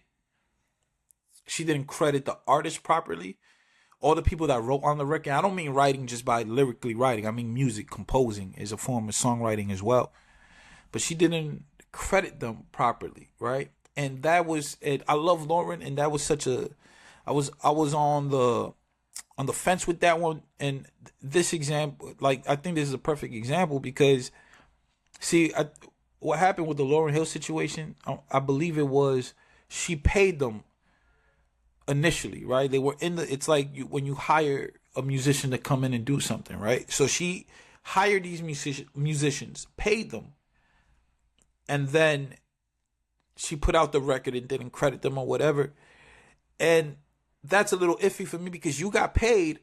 the artist properly. All the people that wrote on the record. I don't mean writing just by lyrically writing. I mean music composing is a form of songwriting as well. But she didn't credit them properly, right? And that was it. I love Lauren, and that was such a. I was on the fence with that one, and this example, like I think this is a perfect example because, see, what happened with the Lauryn Hill situation? I believe it was she paid them initially, right? They were in the. It's like when you hire a musician to come in and do something, right? So she hired these musicians, paid them, and then she put out the record and didn't credit them or whatever. And that's a little iffy for me because you got paid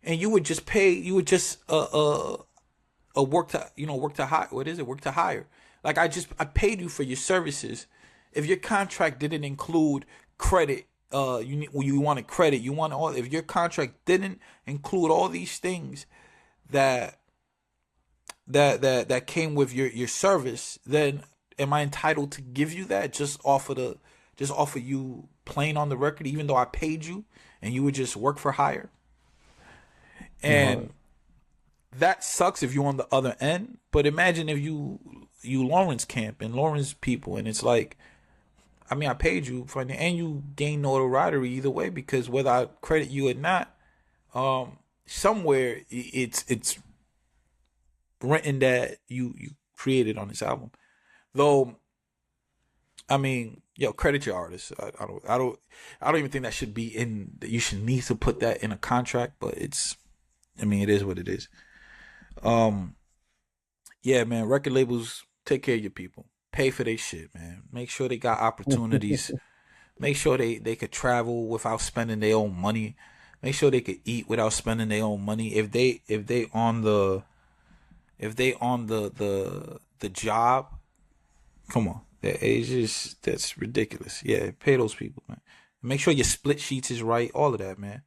and you would just pay. You would just a work to work to hire. What is it? Work to hire. Like I paid you for your services. If your contract didn't include credit you wanted credit. You want all. If your contract didn't include all these things that that came with your service, then am I entitled to give you that just offer you plain on the record, even though I paid you and you would just work for hire?
Right.
And that sucks if you're on the other end. But imagine if you Lawrence camp and Lawrence people, and it's like, I mean, I paid you for and you gain notoriety either way, because whether I credit you or not, somewhere it's written that you created on this album. Though, I mean, yo, credit your artists. I don't even think that should be in. You should need to put that in a contract, but it's. I mean, it is what it is. Um, yeah, man. Record labels, take care of your people. Pay for their shit, man. Make sure they got opportunities. Make sure they could travel without spending their own money. Make sure they could eat without spending their own money. If they on the job, come on. It's just that's ridiculous. Yeah, pay those people, man. Make sure your split sheets is right. All of that, man.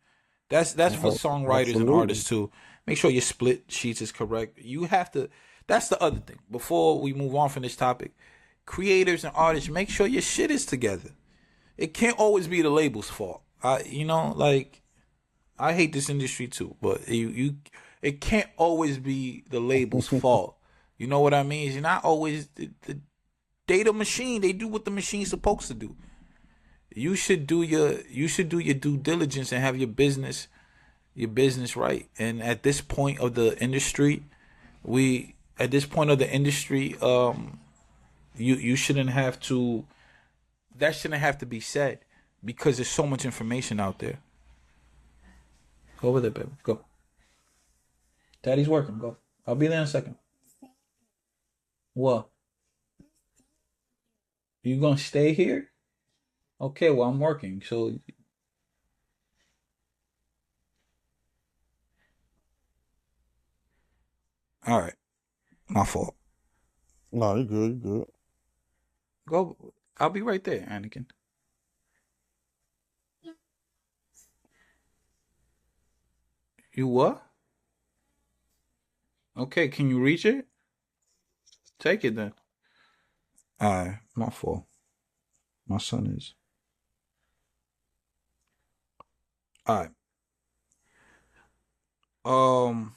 That's for songwriters and
Absolutely.
artists too. Make sure your split sheets is correct. You have to. That's the other thing. Before we move on from this topic, creators and artists, make sure your shit is together. It can't always be the label's fault. Like I hate this industry too, but it can't always be the label's fault. You know what I mean? You're not always the data machine. They do what the machine's supposed to do. You should do your due diligence and have your business right. And at this point of the industry, we at this point of the industry, you shouldn't have to. That shouldn't have to be said because there's so much information out there. Go over there, baby. Go. Daddy's working. Go. I'll be there in a second. What? You gonna stay here? Okay. Well, I'm working. So, all right. My fault.
No, you good. You good.
Go. I'll be right there, Anakin. You what? Okay. Can you reach it? Take it then. All right. My fault. My son is. All right. Um.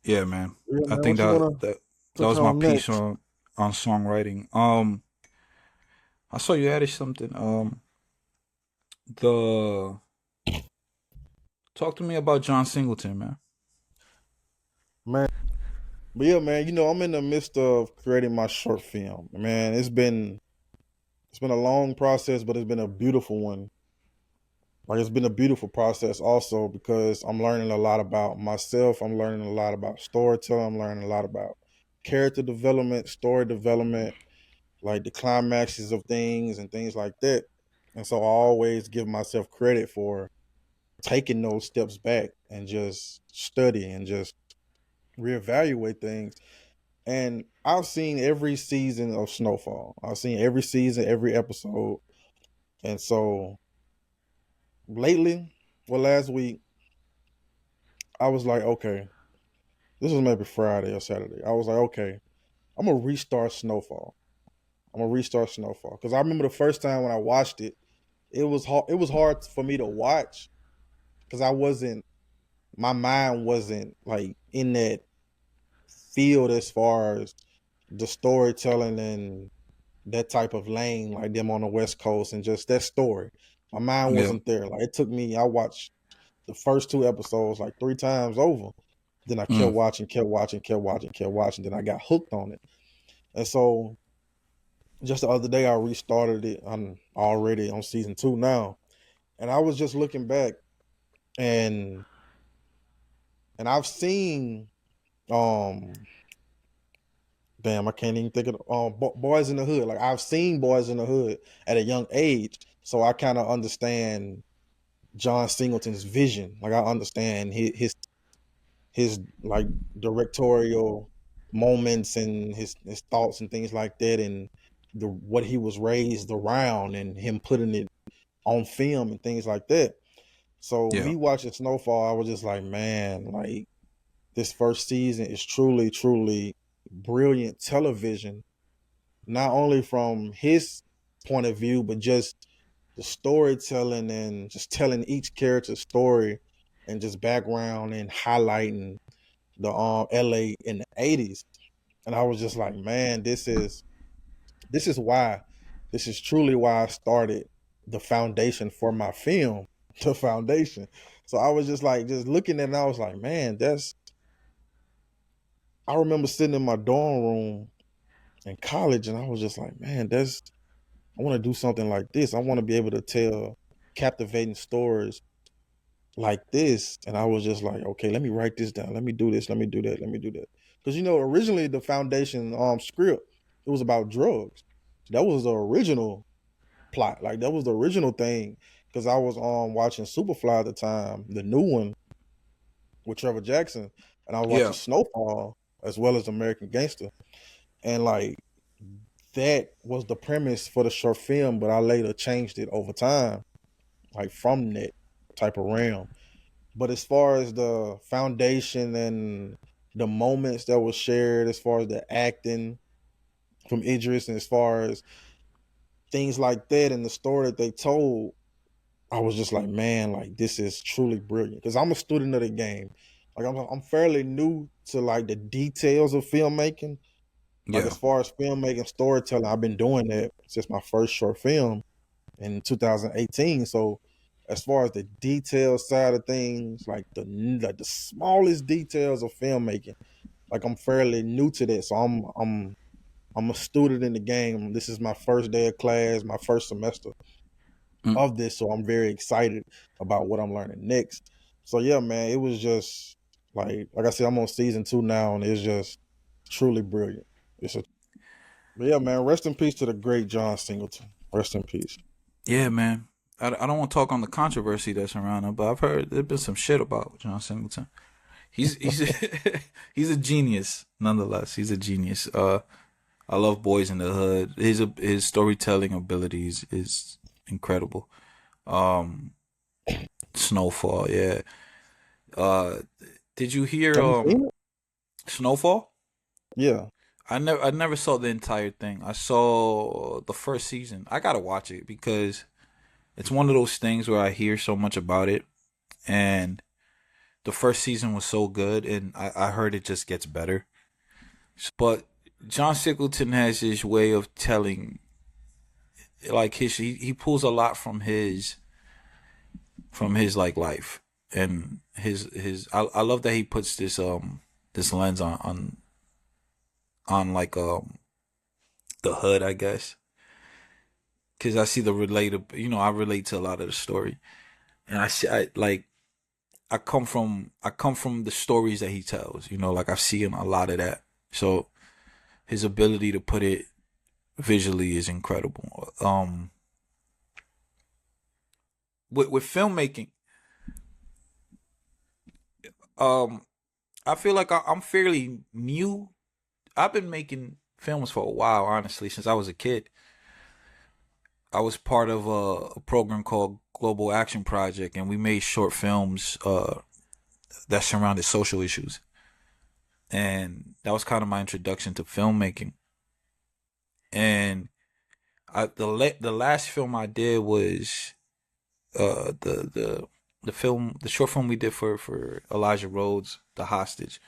Yeah, man.
Yeah,
I
man.
think
What you
that
wanna
that that
touch
was my
on
piece
next?
on songwriting. I saw you added something. The talk to me about John Singleton, man.
Man. But yeah, man, I'm in the midst of creating my short film. Man, it's been a long process, but it's been a beautiful one. Like it's been a beautiful process also because I'm learning a lot about myself. I'm learning a lot about storytelling. I'm learning a lot about character development, story development, like the climaxes of things and things like that. And so I always give myself credit for taking those steps back and just study and just reevaluate things. And I've seen every season of Snowfall. I've seen every season, every episode. And so lately, well, last week, I was like, okay, this was maybe Friday or Saturday. I was like, okay, I'm gonna restart Snowfall. I'm gonna restart Snowfall because I remember the first time when I watched it, it was hard. It was hard for me to watch because I wasn't. My mind wasn't like in that field as far as the storytelling and that type of lane like them on the West Coast and just that story. My mind
Yeah.
wasn't there. Like it took me. I watched the first two episodes like three times over. Then I kept
Mm,
watching, kept watching, kept watching, kept watching. Then I got hooked on it. And so just the other day I restarted it. I'm already on season two now. And I was just looking back and I've seen um damn, I can't even think of Boys in the Hood. Like I've seen Boys in the Hood at a young age. So I kind of understand John Singleton's vision. Like I understand his like directorial moments and his thoughts and things like that. And the what he was raised around and him putting it on film and things like that. So
Yeah.
me watching Snowfall, I was just like, man, like this first season is truly, truly brilliant television, not only from his point of view, but just the storytelling and just telling each character's story and just background and highlighting the LA in the 80s. And I was just like, man, this is why this is truly why I started the foundation for my film, the foundation. So I was just like just looking at it and I was like, man, that's I remember sitting in my dorm room in college and I was just like, man, I want to do something like this. I want to be able to tell captivating stories like this. And I was just like, okay, let me write this down. Let me do this. Let me do that. Let me do that. Because originally the foundation script, it was about drugs. That was the original plot. Like that was the original thing. Because I was watching Superfly at the time, the new one with Trevor Jackson, and I was
Yeah.
watching Snowfall as well as American Gangster. And like that was the premise for the short film, but I later changed it over time, like from that type of realm. But as far as the foundation and the moments that was shared, as far as the acting from Idris, and as far as things like that, and the story that they told, I was just like, man, like this is truly brilliant. Because I'm a student of the game. Like I'm fairly new to like the details of filmmaking. Like
Yeah.
as far as filmmaking, storytelling, I've been doing that since my first short film in 2018. So as far as the detail side of things, like the smallest details of filmmaking, like I'm fairly new to that. So I'm a student in the game. This is my first day of class, my first semester
Mm.
of this. So I'm very excited about what I'm learning next. So yeah, man, it was just like I said, I'm on season 2 now, and it's just truly brilliant. But yeah, man, rest in peace to the great John Singleton. Rest in peace.
Yeah, man. I don't want to talk on the controversy that's around him, but I've heard there's been some shit about John Singleton. He's he's a genius, nonetheless. He's a genius. I love Boys in the Hood. His storytelling abilities is incredible. Um, Snowfall, yeah. Uh, did you hear
Have you seen it?
Snowfall?
Yeah.
I never saw the entire thing. I saw the first season. I gotta watch it because it's one of those things where I hear so much about it, and the first season was so good, and I heard it just gets better. But John Singleton has his way of telling, like he pulls a lot from his like life and his. I love that he puts this lens on like the hood, I guess, because I see the related. I relate to a lot of the story, and I like I come from the stories that he tells. Like I've seen a lot of that. So his ability to put it visually is incredible. With filmmaking, um, I feel like I'm fairly new. I've been making films for a while, honestly, since I was a kid. I was part of a program called Global Action Project, and we made short films that surrounded social issues, and that was kind of my introduction to filmmaking. And the last film I did was the short film we did for Elijah Rhodes, The Hostage,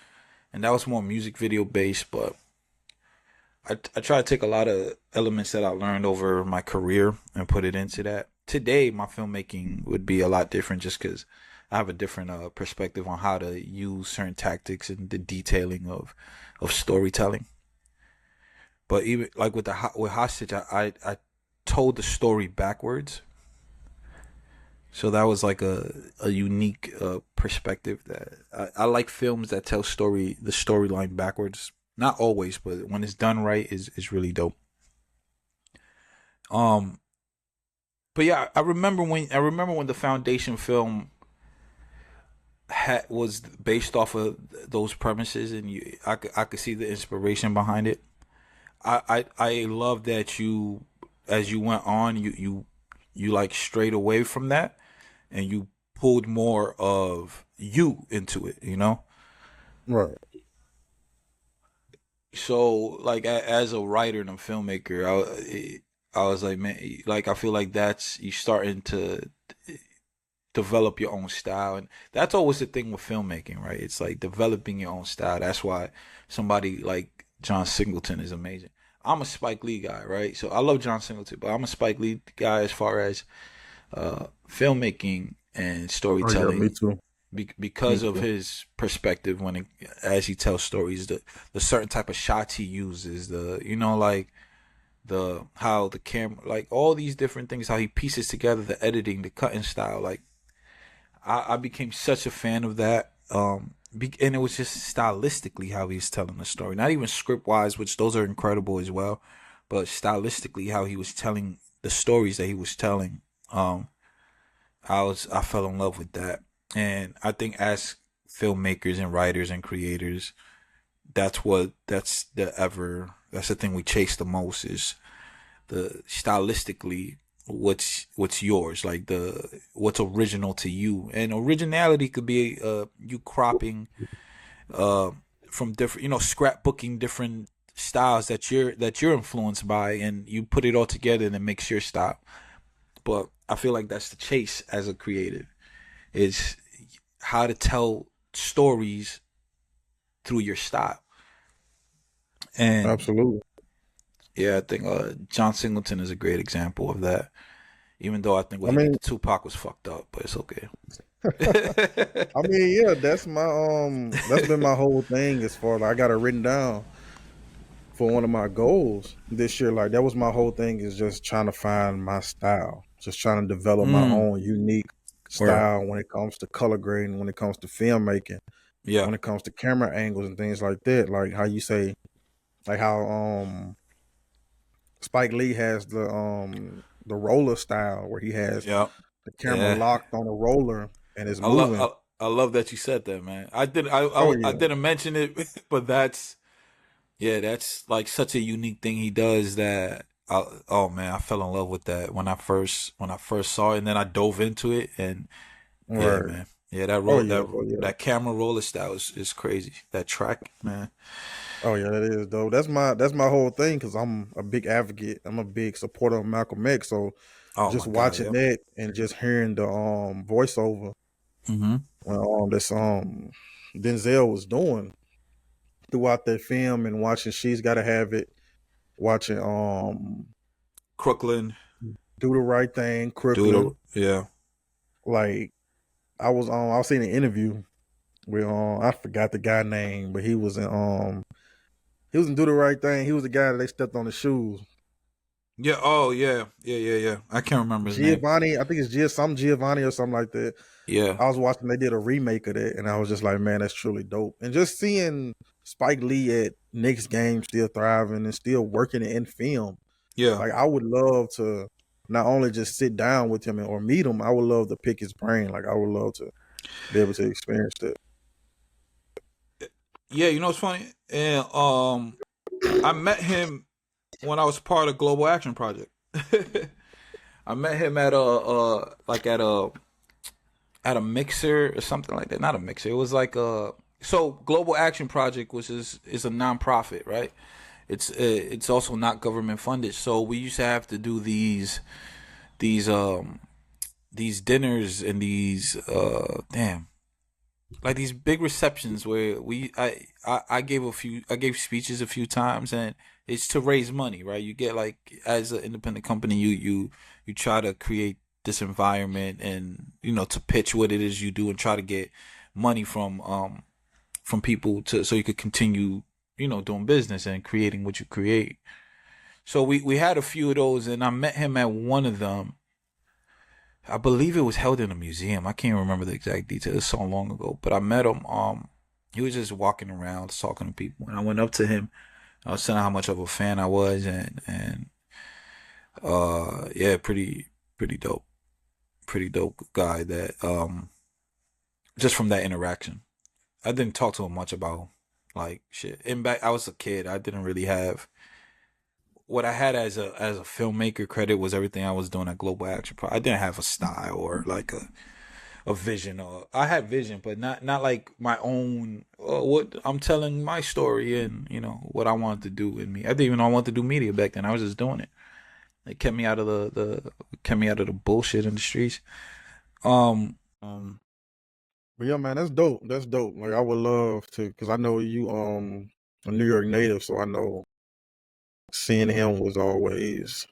and that was more music video based. But I try to take a lot of elements that I learned over my career and put it into that. Today, my filmmaking would be a lot different just because I have a different perspective on how to use certain tactics and the detailing of storytelling. But even like with Hostage, I told the story backwards. So that was like a unique perspective that I like films that tell the storyline backwards. Not always, but when it's done right, is really dope. Um, but yeah, I remember when the Foundation film was based off of those premises, and I could see the inspiration behind it. I love that you, as you went on, you like strayed away from that, and you pulled more of you into it, you know?
Right.
So like as a writer and a filmmaker, I was like, man, like I feel like that's you starting to develop your own style, and that's always the thing with filmmaking, right? It's like developing your own style. That's why somebody like John Singleton is amazing. I'm a Spike Lee guy, right? So I love John Singleton, but I'm a Spike Lee guy as far as filmmaking and
Oh yeah, me
storytelling,
too. Me
because of
too.
his perspective when as he tells stories, the certain type of shots he uses, the like the how the camera, like all these different things, how he pieces together the editing, the cutting style. Like I became such a fan of that. And it was just stylistically how he's telling the story, not even script wise, which those are incredible as well, but stylistically how he was telling the stories that he was telling. Um, I fell in love with that, and I think as filmmakers and writers and creators, that's the thing we chase the most, is the stylistically what's yours, like the what's original to you. And originality could be you cropping uh from different, scrapbooking different styles that you're influenced by, and you put it all together and it makes your style. But I feel like that's the chase as a creative, is how to tell stories through your style. And
Absolutely.
yeah, I think John Singleton is a great example of that. Even though I think what
I
he did
mean,
to Tupac was fucked up, but it's okay.
I mean, yeah, that's been my whole thing as far like I got it written down for one of my goals this year. Like that was my whole thing is just trying to find my style, just trying to develop my
Mm,
own unique
word.
style when it comes to color grading, when it comes to filmmaking,
Yeah.
when it comes to camera angles and things like that. Like how you say, like how Spike Lee has the roller style where he has
Yeah.
the camera
Yeah.
locked on a roller and it's
I love
moving.
I love that you said that, man.
Oh
I
yeah,
didn't mention it, but that's like such a unique thing he does that oh man, I fell in love with that when I first saw it, and then I dove into it, and yeah,
right.
man. Yeah, that
Oh
roll
yeah,
that
oh yeah.
that camera roller style is crazy. That track, man.
Oh yeah, that is though. That's my whole thing because I'm a big advocate. I'm a big supporter of Malcolm X. So
Oh
just
my god,
watching
yeah.
that and just hearing the voiceover
Mhm.
when this Denzel was doing throughout that film and watching She's Gotta Have It, watching
Crooklyn,
Do the Right Thing,
Doodle,
Crooklyn.
yeah.
Like I was seeing an interview with I forgot the guy name, but he was in Do the Right Thing. He was the guy that they stepped on his shoes.
Yeah. Oh, yeah. Yeah. Yeah. Yeah. I can't remember his name.
Giovanni, I think it's some Giovanni or something like that.
Yeah.
I was watching, they did a remake of that, and I was just like, man, that's truly dope. And just seeing Spike Lee at Knicks games still thriving and still working in film,
Yeah.
like I would love to not only just sit down with him or meet him, I would love to pick his brain. Like I would love to be able to experience that.
Yeah. You know what's funny? And I met him when I was part of Global Action Project. I met him at like at a mixer or something like that. Not a mixer. It was like so Global Action Project, which is a nonprofit, right? It's also not government funded. So we used to have to do these these dinners and these damn, like these big receptions where I gave speeches a few times, and it's to raise money, right? You get like, as an independent company, you try to create this environment, and to pitch what it is you do and try to get money from people, to so you could continue doing business and creating what you create. So we had a few of those, and I met him at one of them. I believe it was held in a museum. I can't remember the exact details. It's so long ago. But I met him. He was just walking around talking to people, and I went up to him. I was telling him how much of a fan I was, and yeah, pretty dope, pretty dope guy. That just from that interaction, I didn't talk to him much about like shit. In back, I was a kid. I didn't really have what I had as a filmmaker credit was everything I was doing at Global Action Pro. I didn't have a style or like a vision, or I had vision, but not like my own. What I'm telling my story, and what I wanted to do in me. I didn't even know I wanted to do media back then. I was just doing it. It kept me out of the kept me out of the bullshit in the streets. Um,
But yeah, man, that's dope. That's dope. Like I would love to, because I know you a New York native, so I know seeing him was always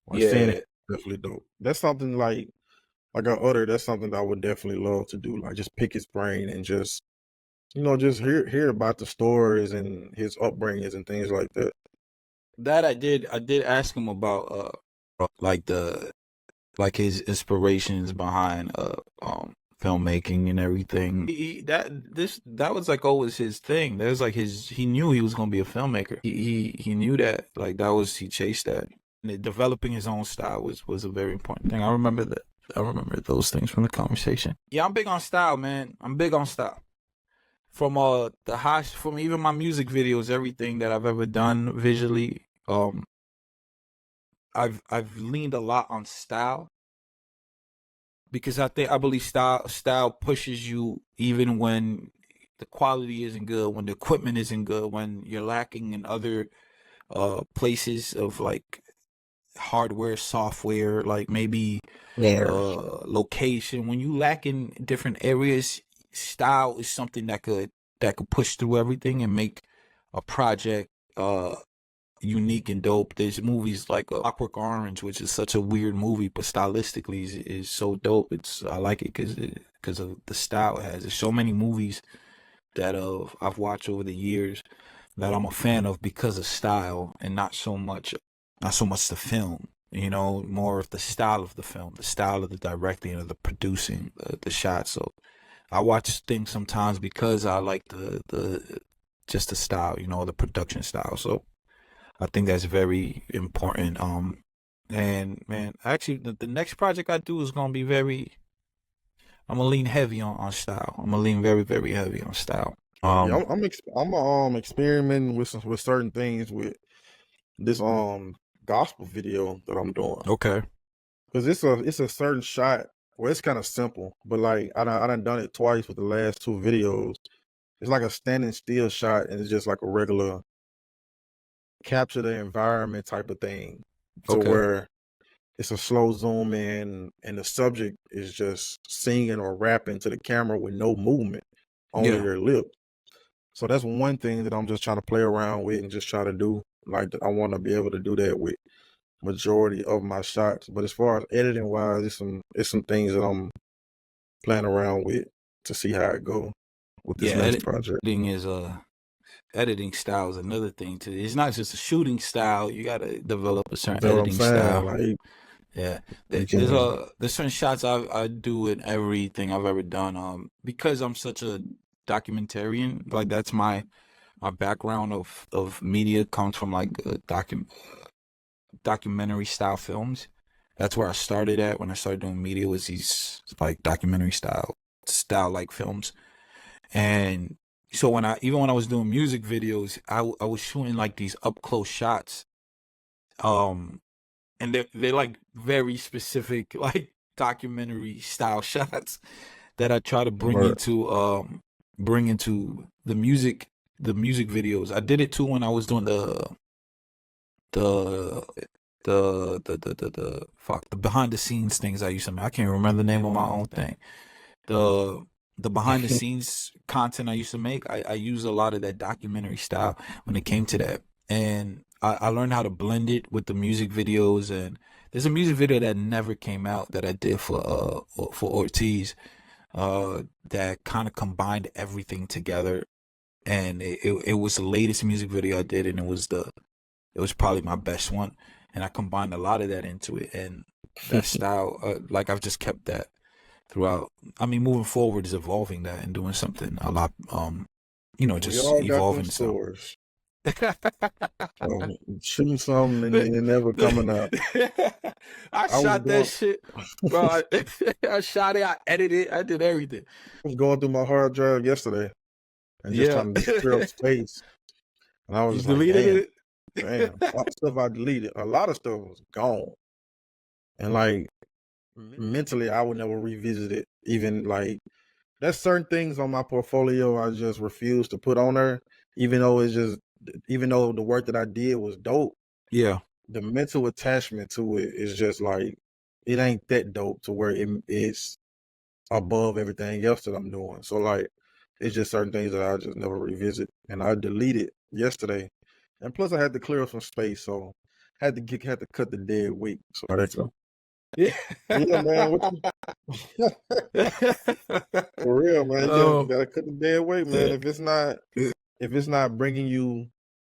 like seeing
yeah,
it definitely dope. That's something like I uttered. That's something that I would definitely love to do. Like just pick his brain and just just hear about the stories and his upbringings and things like that.
that I did. I did ask him about like his inspirations behind filmmaking and everything. That was like always his thing. That was like he knew he was gonna be a filmmaker. He knew that, like that was, he chased that. And developing his own style was a very important thing. I remember that. I remember those things from the conversation. Yeah, I'm big on style, man. I'm big on style. From from even my music videos, everything that I've ever done visually, I've leaned a lot on style, because I believe style pushes you even when the quality isn't good, when the equipment isn't good, when you're lacking in other places of like hardware, software, like maybe location. When you lack in different areas, style is something that could push through everything and make a project unique and dope. There's movies like Clockwork Orange, which is such a weird movie, but stylistically is so dope. I like it because of the style it has. There's so many movies that I've watched over the years that I'm a fan of because of style, and not so much the film. More of the style of the film, the style of the directing, of the producing, the shots. So I watch things sometimes because I like the just the style, the production style. So I think that's very important. And man, actually, the next project I do is gonna be very. I'm gonna lean heavy on style. I'm gonna lean very, very heavy on style.
Yeah, I'm experimenting with certain things with this gospel video that I'm doing,
Okay.
because it's a certain shot where it's kind of simple, but like I done it twice with the last two videos. It's like a standing still shot, and it's just like a regular capture the environment type of thing, to
Okay.
where it's a slow zoom in, and the subject is just singing or rapping to the camera with no movement, only
Yeah.
their lips. So that's one thing that I'm just trying to play around with and just try to do. Like I want to be able to do that with majority of my shots. But as far as editing wise, it's some things that I'm playing around with to see how it go with this
Yeah.
next project.
Editing style is another thing too. It's not just a shooting style. You gotta develop a certain
That's what I'm
editing
saying.
style.
Like
Yeah,
you
there's
can,
certain shots I do in everything I've ever done. Because I'm such a documentarian, like that's my background of media comes from like documentary style films. That's where I started at when I started doing media, was these like documentary style like films. And so when I was doing music videos, I was shooting like these up close shots. Um, and they're like very specific like documentary style shots that I try to
or
bring into the music videos. I did it too when I was doing the the behind the scenes things I used to make. I can't remember the name of my own thing. The the behind the scenes content I used to make, I use a lot of that documentary style when it came to that. And I learned how to blend it with the music videos. And there's a music video that never came out that I did for Ortiz, that kind of combined everything together. And it was the latest music video I did, and it was probably my best one. And I combined a lot of that into it, and that style, like I've just kept that throughout. I mean, moving forward is evolving that and doing something a lot,
we
just
all got them
evolving itself.
stories. So shooting something and it never coming out.
I
I was
shot that
going
shit, bro. I shot it. I edited it. I did everything.
I was going through my hard drive yesterday and just
Yeah.
trying to just clear up space. And I was
You
just like,
deleted
damn.
it?
Man, a lot of stuff I deleted. A lot of stuff was gone. And like mentally, I would never revisit it. Even like there's certain things on my portfolio I just refuse to put on there, even though the work that I did was dope.
Yeah.
The mental attachment to it is just like it ain't that dope to where it's above everything else that I'm doing. So like it's just certain things that I just never revisit, and I deleted yesterday. And plus, I had to clear up some space, so had to cut the dead weight. So that's
Yeah.
yeah, man. For real, man. You gotta cut the dead weight, man.
Yeah.
If it's not bringing you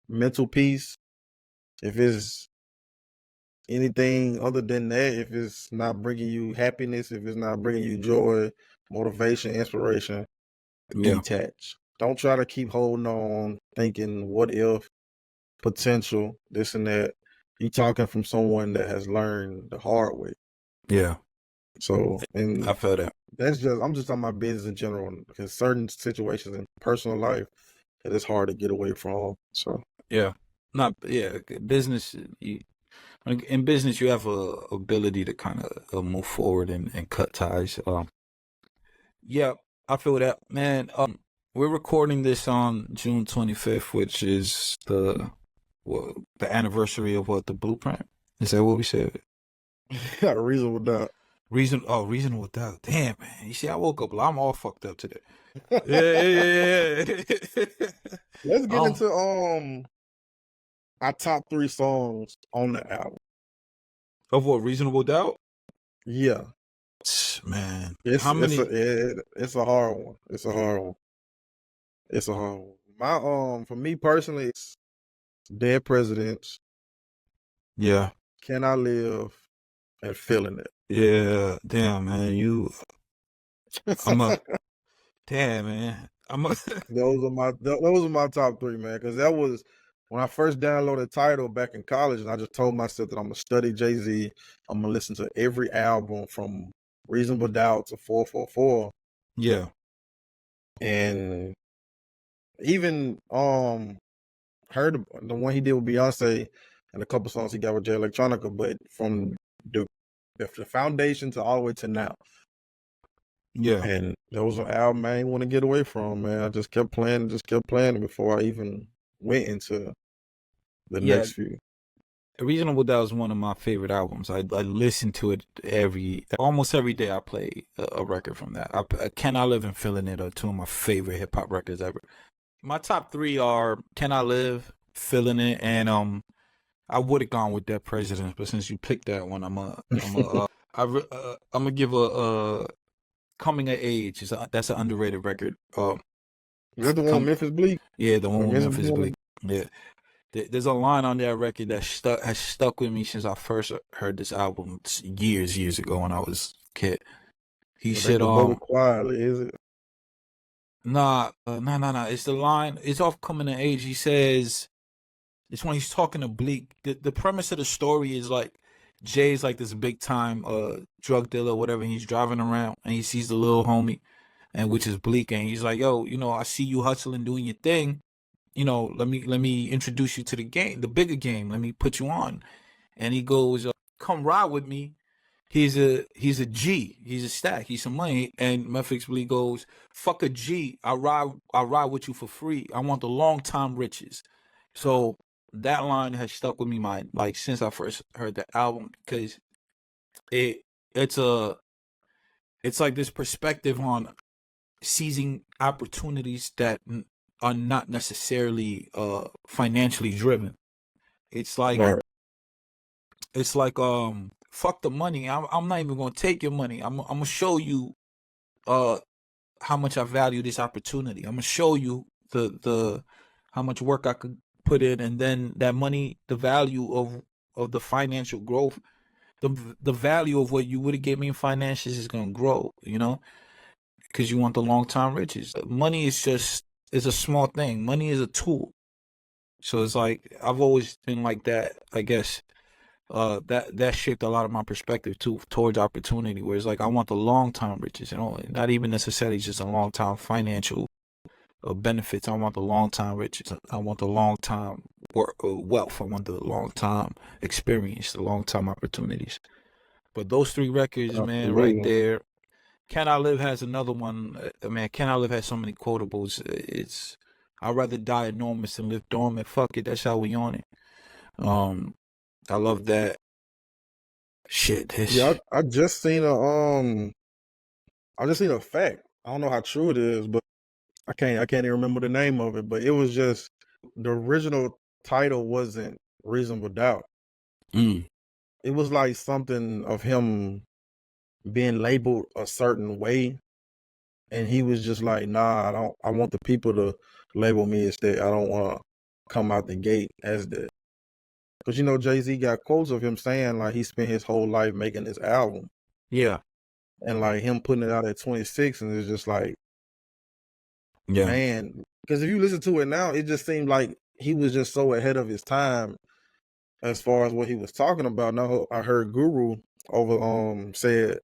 mental peace, if it's anything other than that, if it's not bringing you happiness, if it's not bringing you joy, motivation, inspiration,
Yeah.
detach. Don't try to keep holding on, thinking what if, potential, this and that. You talking from someone that has learned the hard way.
Yeah.
So, and
I feel that.
I'm just talking about business in general, because certain situations in personal life it is hard to get away from. So,
Yeah. Not, yeah. Business, in business, you have a ability to kind of move forward and cut ties. Yeah, I feel that, man. We're recording this on June 25th, which is the anniversary of the Blueprint. Is that what we said?
got a reasonable doubt.
Reasonable doubt. Damn, man. You see, I woke up. I'm all fucked up today. Yeah.
Let's get into our top 3 songs on the album.
Of what? Reasonable doubt.
Yeah,
man.
How many?
It's
a hard one. It's a hard one. It's a hard one. My for me personally, it's Dead Presidents.
Yeah.
Can I Live and Feeling It.
Yeah. Damn, man. Damn, man.
Those are my top 3, man. Because that was when I first downloaded Tidal back in college, and I just told myself that I'm gonna study Jay-Z. I'm gonna listen to every album from Reasonable Doubt to 444.
Yeah.
And even heard the one he did with Beyonce and a couple songs he got with Jay Electronica, but from the foundation to all the way to now.
Yeah.
And that was an album I didn't want to get away from, man. I just kept playing it before I even went into the next few.
Reasonable Doubt is one of my favorite albums. I listen to it almost every day. I play a record from that. Can I Live and Feeling It are two of my favorite hip hop records ever. My top 3 are Can I Live, Feeling It, and I would have gone with Dead Presidents, but since you picked that one, I'm gonna give a Coming of Age. That's an underrated record.
Is that the one with Memphis Bleak?
Yeah, the one with Memphis Bleak. Yeah. There's a line on that record that has stuck with me since I first heard this album years ago when I was a kid. He said,
quietly, is it?
Nah. It's the line. It's off Coming of Age. He says, it's when he's talking to Bleak. The premise of the story is like Jay's like this big time drug dealer or whatever. And he's driving around and he sees the little homie, and which is Bleak, and he's like, yo, I see you hustling, doing your thing. Let me introduce you to the game, the bigger game. Let me put you on. And he goes, come ride with me. He's a G. He's a stack. He's some money. And Memphis Bleak goes, fuck a G. I ride with you for free. I want the long time riches. So that line has stuck with me, since I first heard the album, because it's like this perspective on seizing opportunities that are not necessarily financially driven. It's like fuck the money. I'm not even gonna take your money. I'm gonna show you how much I value this opportunity. I'm gonna show you the how much work I could put in, and then that money, the value of the financial growth, the value of what you would have gave me in finances is gonna grow, because you want the long time riches. Money is a small thing. Money is a tool. So it's like I've always been like that, I guess. That shaped a lot of my perspective too towards opportunity, where it's like I want the long time riches, not even necessarily just a long time financial benefits. I want the long time riches. I want the long time wealth. I want the long time experience, the long time opportunities. But those three records, man, right
Absolutely.
there. Can I Live has another one. Man, Can I Live has so many quotables. It's I'd rather die enormous than live dormant. Fuck it, that's how we on it. I love that. Shit,
Yeah,
this.
I just seen a fact. I don't know how true it is, but I can't even remember the name of it. But it was just the original title wasn't Reasonable Doubt.
Mm,
It was like something of him being labeled a certain way, and he was just like, "Nah, I don't. I want the people to label me as that. I don't want to come out the gate as that." Because you know, Jay-Z got quotes of him saying like he spent his whole life making this album,
yeah,
and like him putting it out at 26, and it's just like,
yeah,
man, because if you listen to it now, it just seemed like he was just so ahead of his time as far as what he was talking about. Now I heard Guru over said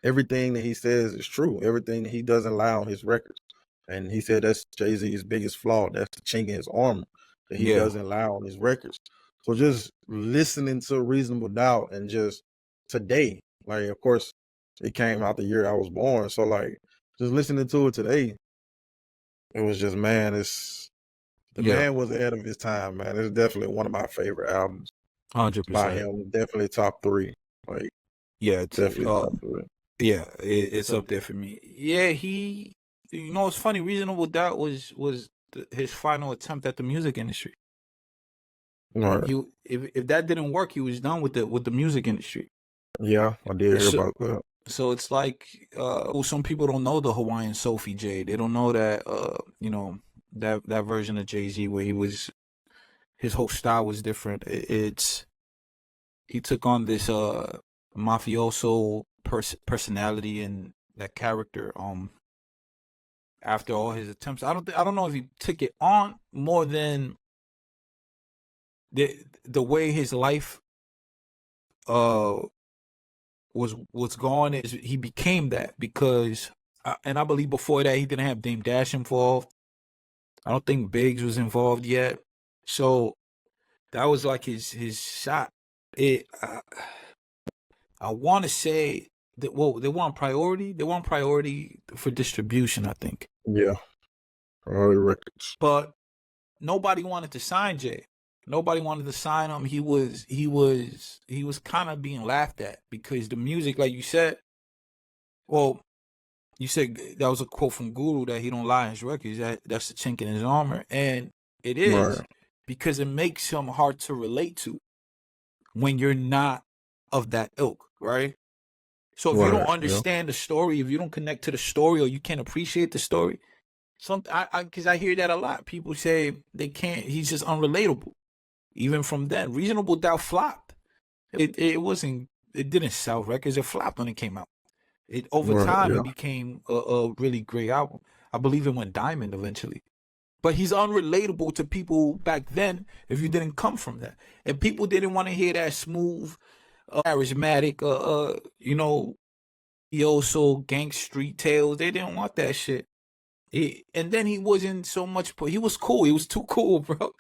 everything that he says is true. Everything that he doesn't lie on his records. And he said that's Jay-Z's biggest flaw. That's the chink in his armor, that he
yeah,
doesn't lie on his records. So just listening to Reasonable Doubt and just today, like of course it came out the year I was born. So like just listening to it today, it was just, man, the
yeah,
man was ahead of his time, man. It's definitely one of my favorite albums
hundred
by
percent.
him. Definitely top three. Like
Yeah,
definitely top three.
yeah, it's up there for me. Yeah, you know, it's funny. Reasonable Doubt was his final attempt at the music industry.
Right.
If that didn't work, he was done with the music industry.
Yeah, I did hear
So
about that.
so it's like some people don't know the Hawaiian Sophie J. They don't know that you know that version of Jay-Z where his whole style was different. It's he took on this mafioso personality and that character after all his attempts. I don't know if he took it on more than the way his life uh was gone is he became that because and I believe before that he didn't have Dame Dash involved. I don't think Biggs was involved yet. So that was like his shot. It I want to say that they want priority. They want priority for distribution, I think.
Yeah, early records.
But nobody wanted to sign Jay. Nobody wanted to sign him. He was kind of being laughed at because the music, like you said, well, you said that was a quote from Guru that he don't lie in his records. That's the chink in his armor, and it
Right.
is because it makes him hard to relate to when you're not of that ilk, right? So if you don't
Right. Yeah.
understand the story, if you don't connect to the story, or you can't appreciate the story, because I hear that a lot. People say they can't. He's just unrelatable. Even from then, Reasonable Doubt flopped. It wasn't. It didn't sell records. It flopped when it came out. It over
Right.
time
Yeah.
it became a really great album. I believe it went diamond eventually. But he's unrelatable to people back then if you didn't come from that, and people didn't want to hear that smooth, charismatic, you know, also gang street tales. They didn't want that shit. And then he wasn't so much. He was cool. He was too cool, bro.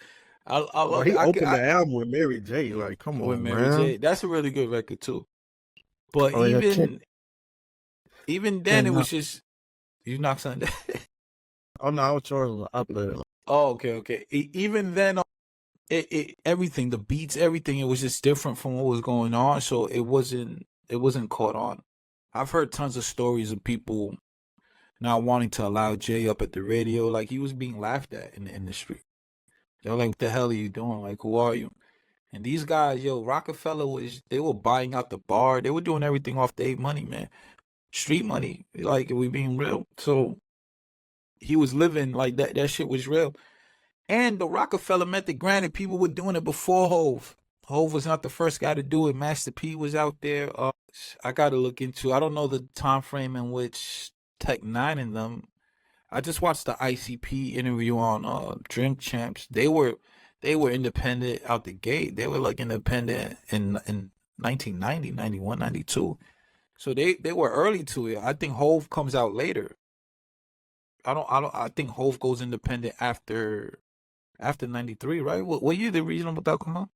I
Well,
love
he
it.
opened the album with Mary J. Like, come
With
on,
Mary
man.
J. That's a really good record too. But
I mean, I
even then, it
cannot.
was just you knock something.
Oh no, I was charging up there.
Oh, okay, okay. Even then, everything, the beats, everything, it was just different from what was going on. So it wasn't caught on. I've heard tons of stories of people not wanting to allow Jay up at the radio, like he was being laughed at in the industry. They're like, "What the hell are you doing? Like, who are you?" And these guys, yo, Rockefeller they were buying out the bar. They were doing everything off their money, man. Street money. Like, we being real. So he was living like that. That shit was real. And the Rockefeller method, granted, people were doing it before Hove. Hove was not the first guy to do it. Master P was out there. I got to look into. I don't know the time frame in which Tech Nine and them. I just watched the ICP interview on Drink Champs. They were independent out the gate. They were like independent in 1990, 91, 92. So they were early to it. I think Hove comes out later. I think Hove goes independent after After 93, right? What year did Reasonable Doubt come out?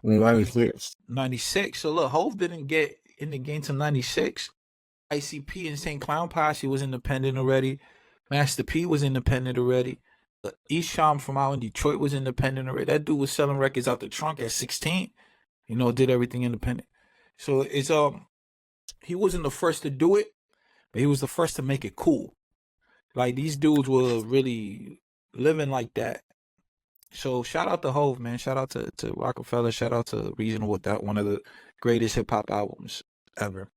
96.
96. So look, Hove didn't get in the game till 96. ICP and St. Clown Posse was independent already. Master P was independent already. Esham from out in Detroit was independent already. That dude was selling records out the trunk at 16. You know, did everything independent. So it's he wasn't the first to do it, but he was the first to make it cool. Like these dudes were really living like that. So shout out to Hove, man. Shout out to Rockefeller. Shout out to Reasonable Doubt, one of the greatest hip hop albums ever.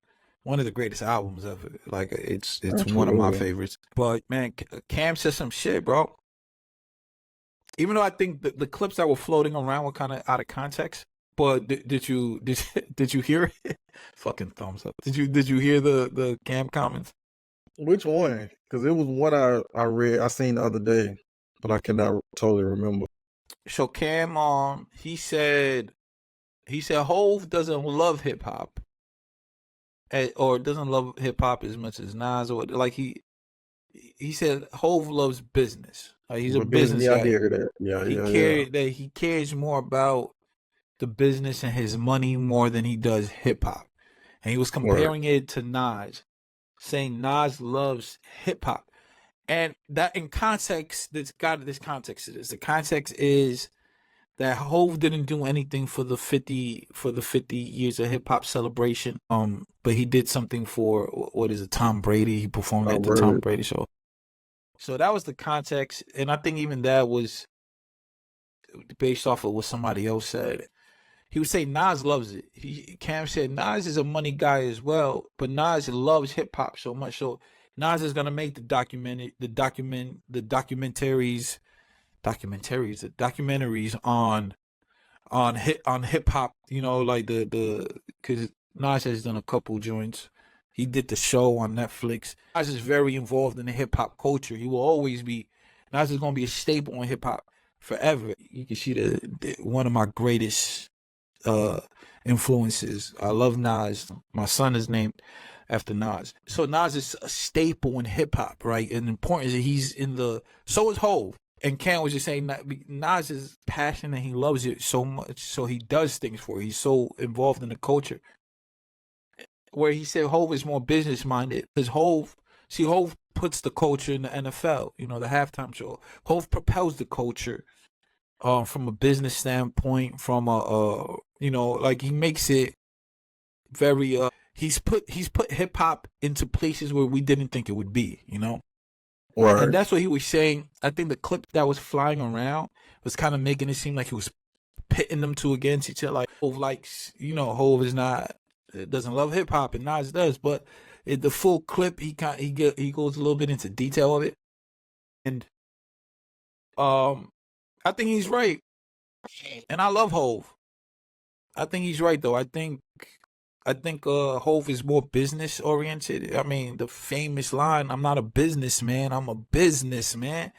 One of the greatest albums ever. Like it's one of my favorites. But man, Cam said some shit, bro. Even though I think the clips that were floating around were kind of out of context. But did you hear it? Fucking thumbs up. Did you hear the Cam comments?
Which one? Because it was one I read, I seen the other day, but I cannot totally remember.
So Cam, he said Hove doesn't love hip hop, or doesn't love hip hop as much as Nas, or like he said Hove loves business. Like he's a business guy.
I hear that. Yeah,
He cares more about the business and his money more than he does hip hop, and he was comparing it to Nas, saying Nas loves hip hop. And that in context, this context to this. The context is that Hove didn't do anything for the 50 years of hip hop celebration. But he did something for what is it, Tom Brady. He performed at the Tom Brady show. So that was the context, and I think even that was based off of what somebody else said. He would say Nas loves it. Cam said Nas is a money guy as well, but Nas loves hip hop so much. So Nas is gonna make the documentaries on hip hop. You know, like because Nas has done a couple joints. He did the show on Netflix. Nas is very involved in the hip hop culture. He will always be. Nas is gonna be a staple in hip hop forever. You can see the one of my greatest influences. I love Nas. My son is named after Nas. So Nas is a staple in hip hop, right? And the importance that he's in the. So is Hove. And Cam was just saying that Nas is passionate. He loves it so much, so he does things for it. He's so involved in the culture. Where he said Hove is more business minded, because Hove puts the culture in the NFL. You know, the halftime show. Hove propels the culture. From a business standpoint, from you know, like he makes it very he's put hip hop into places where we didn't think it would be, you know. Right. And that's what he was saying. I think the clip that was flying around was kind of making it seem like he was pitting them two against each other. Like Hove likes, you know, Hove is not doesn't love hip hop and Nas does, but the full clip he goes a little bit into detail of it, and I think he's right, and I love Hove. I think he's right though. I think Hove is more business oriented. I mean, the famous line, "I'm not a businessman, I'm a businessman."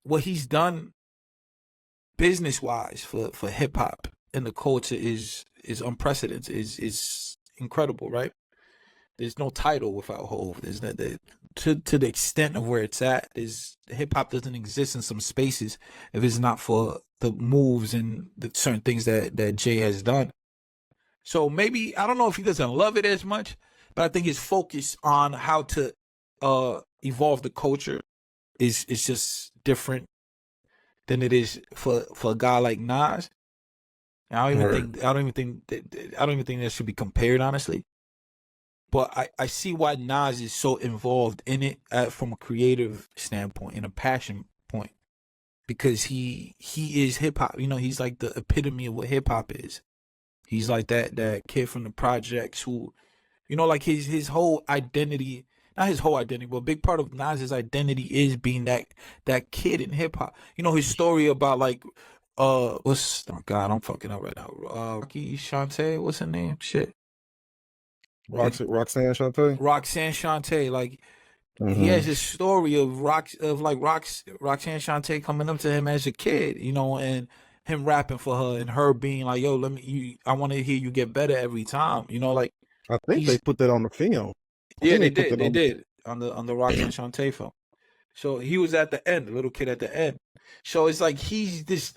What he's done business wise for hip hop and the culture is unprecedented. Is incredible, right? There's no title without Hove. There's not to the extent of where it's at. Is hip hop doesn't exist in some spaces if it's not for the moves and the certain things that Jay has done. So maybe I don't know if he doesn't love it as much, but I think his focus on how to evolve the culture is just different than it is for a guy like Nas. I don't even think that should be compared, honestly. But I see why Nas is so involved in it from a creative standpoint and a passion point, because he is hip hop. You know, he's like the epitome of what hip hop is. He's like that kid from the projects who, you know, like his whole identity, not his whole identity, but a big part of Nas's identity is being that kid in hip hop. You know, his story about like I'm fucking up right now. Rocky Shantae, what's her name? Shit.
Roxanne Shantae.
Roxanne Shantae, like he has this story of Roxanne Shantae coming up to him as a kid, you know, and him rapping for her and her being like, "Yo, I want to hear you get better every time," you know, like.
I think they put that on the film.
Yeah, they did on the Roxanne Shantae film. So he was at the end, the little kid at the end. So it's like he's this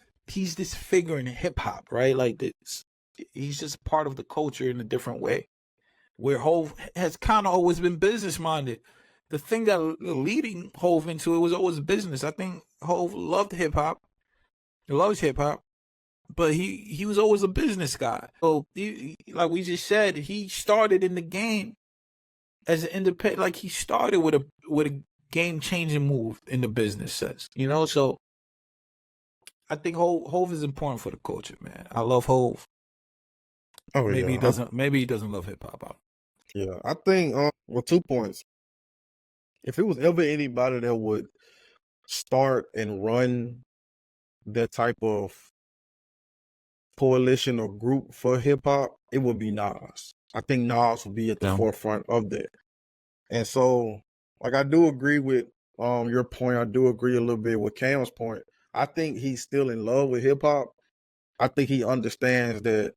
figure in hip hop, right? Like this, he's just part of the culture in a different way. Where Hove has kind of always been business minded. The thing that leading Hove into it was always business. I think Hove loved hip hop. He loves hip hop, but he was always a business guy. So like we just said, he started in the game as an independent. Like he started with a game changing move in the business sense, you know. So I think Hove is important for the culture, man. I love Hove.
Oh
Maybe he
yeah,
doesn't. Maybe he doesn't love hip hop.
yeah. I think well, 2 points. If it was ever anybody that would start and run that type of coalition or group for hip hop, it would be Nas. I think Nas would be at the
Yeah.
forefront of that. And so, like, I do agree with your point. I do agree a little bit with Cam's point. I think he's still in love with hip hop. I think he understands that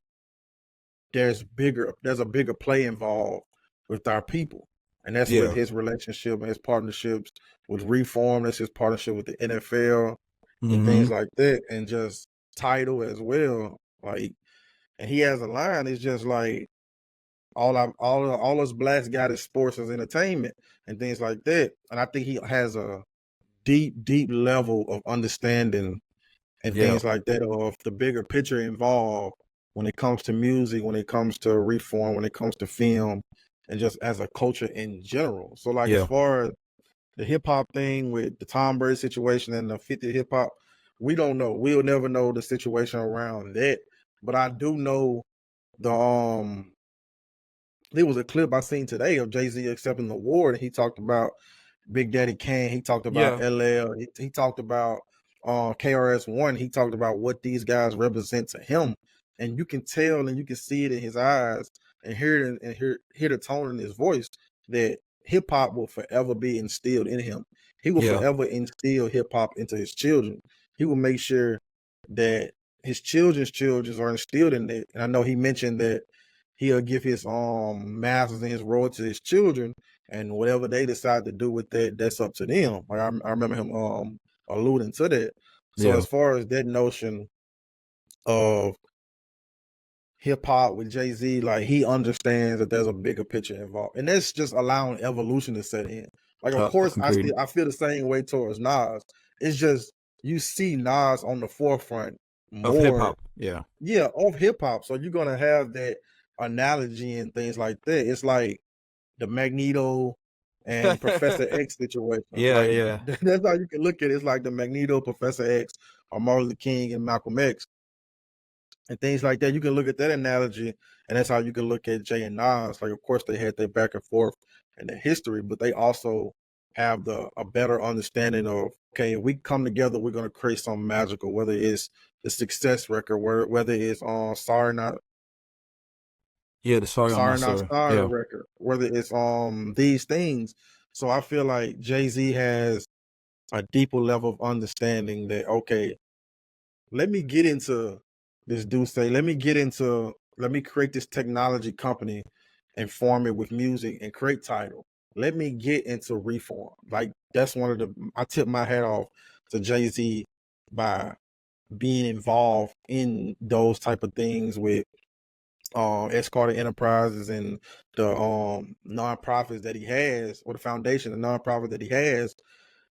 there's a bigger play involved with our people. And that's with
Yeah.
his relationship and his partnerships with Reform. That's his partnership with the NFL and
Mm-hmm.
things like that. And just title as well. Like, and he has a line, it's just like all us blacks got is sports as entertainment and things like that. And I think he has a deep level of understanding and
Yeah.
things like that of the bigger picture involved when it comes to music, when it comes to Reform, when it comes to film, and just as a culture in general. So, like, as
Yeah.
far as the hip hop thing with the Tom Brady situation and the 50 hip hop, we don't know. We'll never know the situation around that. But I do know the there was a clip I seen today of Jay-Z accepting the award, and he talked about Big Daddy Kane. He talked about
Yeah.
LL. He talked about KRS-One. He talked about what these guys represent to him, and you can tell and you can see it in his eyes and hear it and hear the tone in his voice that hip hop will forever be instilled in him. He will
Yeah.
forever instill hip hop into his children. He will make sure that his children's children are instilled in it. And I know he mentioned that he'll give his masters and his royalties to his children, and whatever they decide to do with that, that's up to them. Like I remember him alluding to that. So
Yeah.
as far as that notion of hip hop with Jay-Z, like he understands that there's a bigger picture involved. And that's just allowing evolution to set in. Like of course
Agreed.
I feel the same way towards Nas. It's just you see Nas on the forefront
Of hip
more,
hop. Yeah.
yeah, of hip hop. So you're gonna have that analogy and things like that. It's like the Magneto and Professor X situation.
Yeah.
Like
Yeah.
that's how you can look at it. It's like the Magneto, Professor X, or Martin Luther King and Malcolm X and things like that. You can look at that analogy, and that's how you can look at Jay and Nas. Like, of course, they had their back and forth in the history, but they also have a better understanding of, okay, if we come together, we're going to create something magical. Whether it's the Success record, whether it's on
Yeah. The Sorry I'm Not
Sorry Not
Sorry.
Sorry
Yeah.
record, whether it's these things. So I feel like Jay-Z has a deeper level of understanding that, okay, let me get into this do say, let me create this technology company and form it with music and create title. Let me get into Reform. Like that's one of I tip my hat off to Jay-Z by being involved in those type of things with S. Carter Enterprises and the nonprofits that he has, or the foundation, the nonprofit that he has,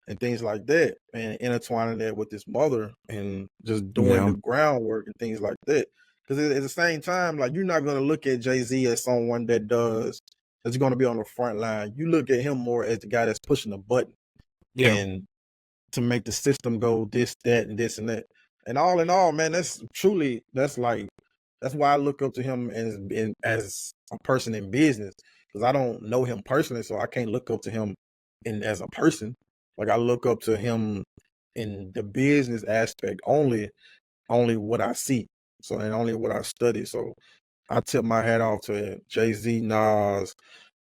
and things like that, and intertwining that with his mother and just doing
Yeah.
the groundwork and things like that. Because at the same time, like you're not going to look at Jay-Z as someone that's going to be on the front line. You look at him more as the guy that's pushing the button
Yeah.
and to make the system go this, that, and this and that. And all in all, man, that's why I look up to him as a person in business, because I don't know him personally, so I can't look up to him as a person. Like I look up to him in the business aspect only what I see. So and only what I study. So I tip my hat off to Jay-Z, Nas,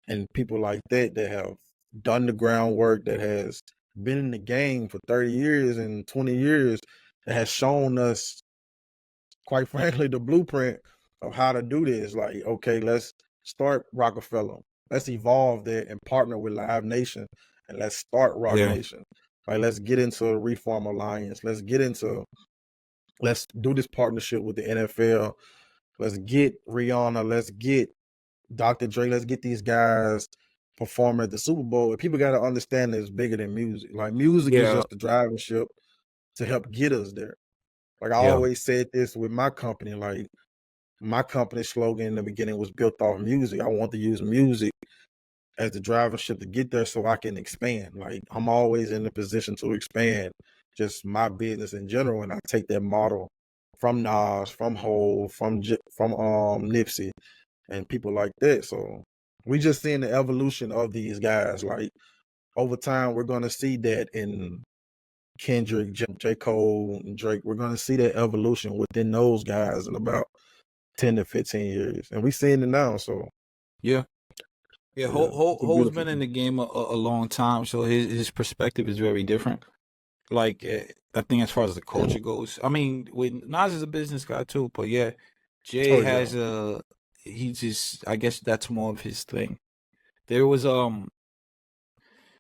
and people like that have done the groundwork, that has been in the game for 30 years and 20 years, that has shown us, quite frankly, the blueprint of how to do this. Like, okay, let's start Rockefeller. Let's evolve that and partner with Live Nation, and let's start Rock
Yeah.
Nation. Like, let's get into a Reform Alliance. Let's do this partnership with the NFL. Let's get Rihanna. Let's get Dr. Dre. Let's get these guys perform at the Super Bowl. And people got to understand that it's bigger than music. Like, music is
Yeah,
just the driving ship to help get us there. Like, I
yeah,
always said this with my company. Like, my company slogan in the beginning was built off music. I want to use music as the driving ship to get there so I can expand. Like, I'm always in the position to expand just my business in general. And I take that model from Nas, from Hov, from Nipsey, and people like that. So we just seeing the evolution of these guys. Like, over time, we're gonna see that in Kendrick, J. Cole, and Drake. We're gonna see that evolution within those guys in about 10 to 15 years, and we seeing it now. So
yeah. Yeah,
yeah, it's a
Ho's
beautiful
been in
thing.
the game a long time, so his perspective is very different. Like, I think as far as the culture goes, I mean, with Nas is a business guy too, but yeah, Jay
Oh yeah,
has he just, I guess that's more of his thing. There was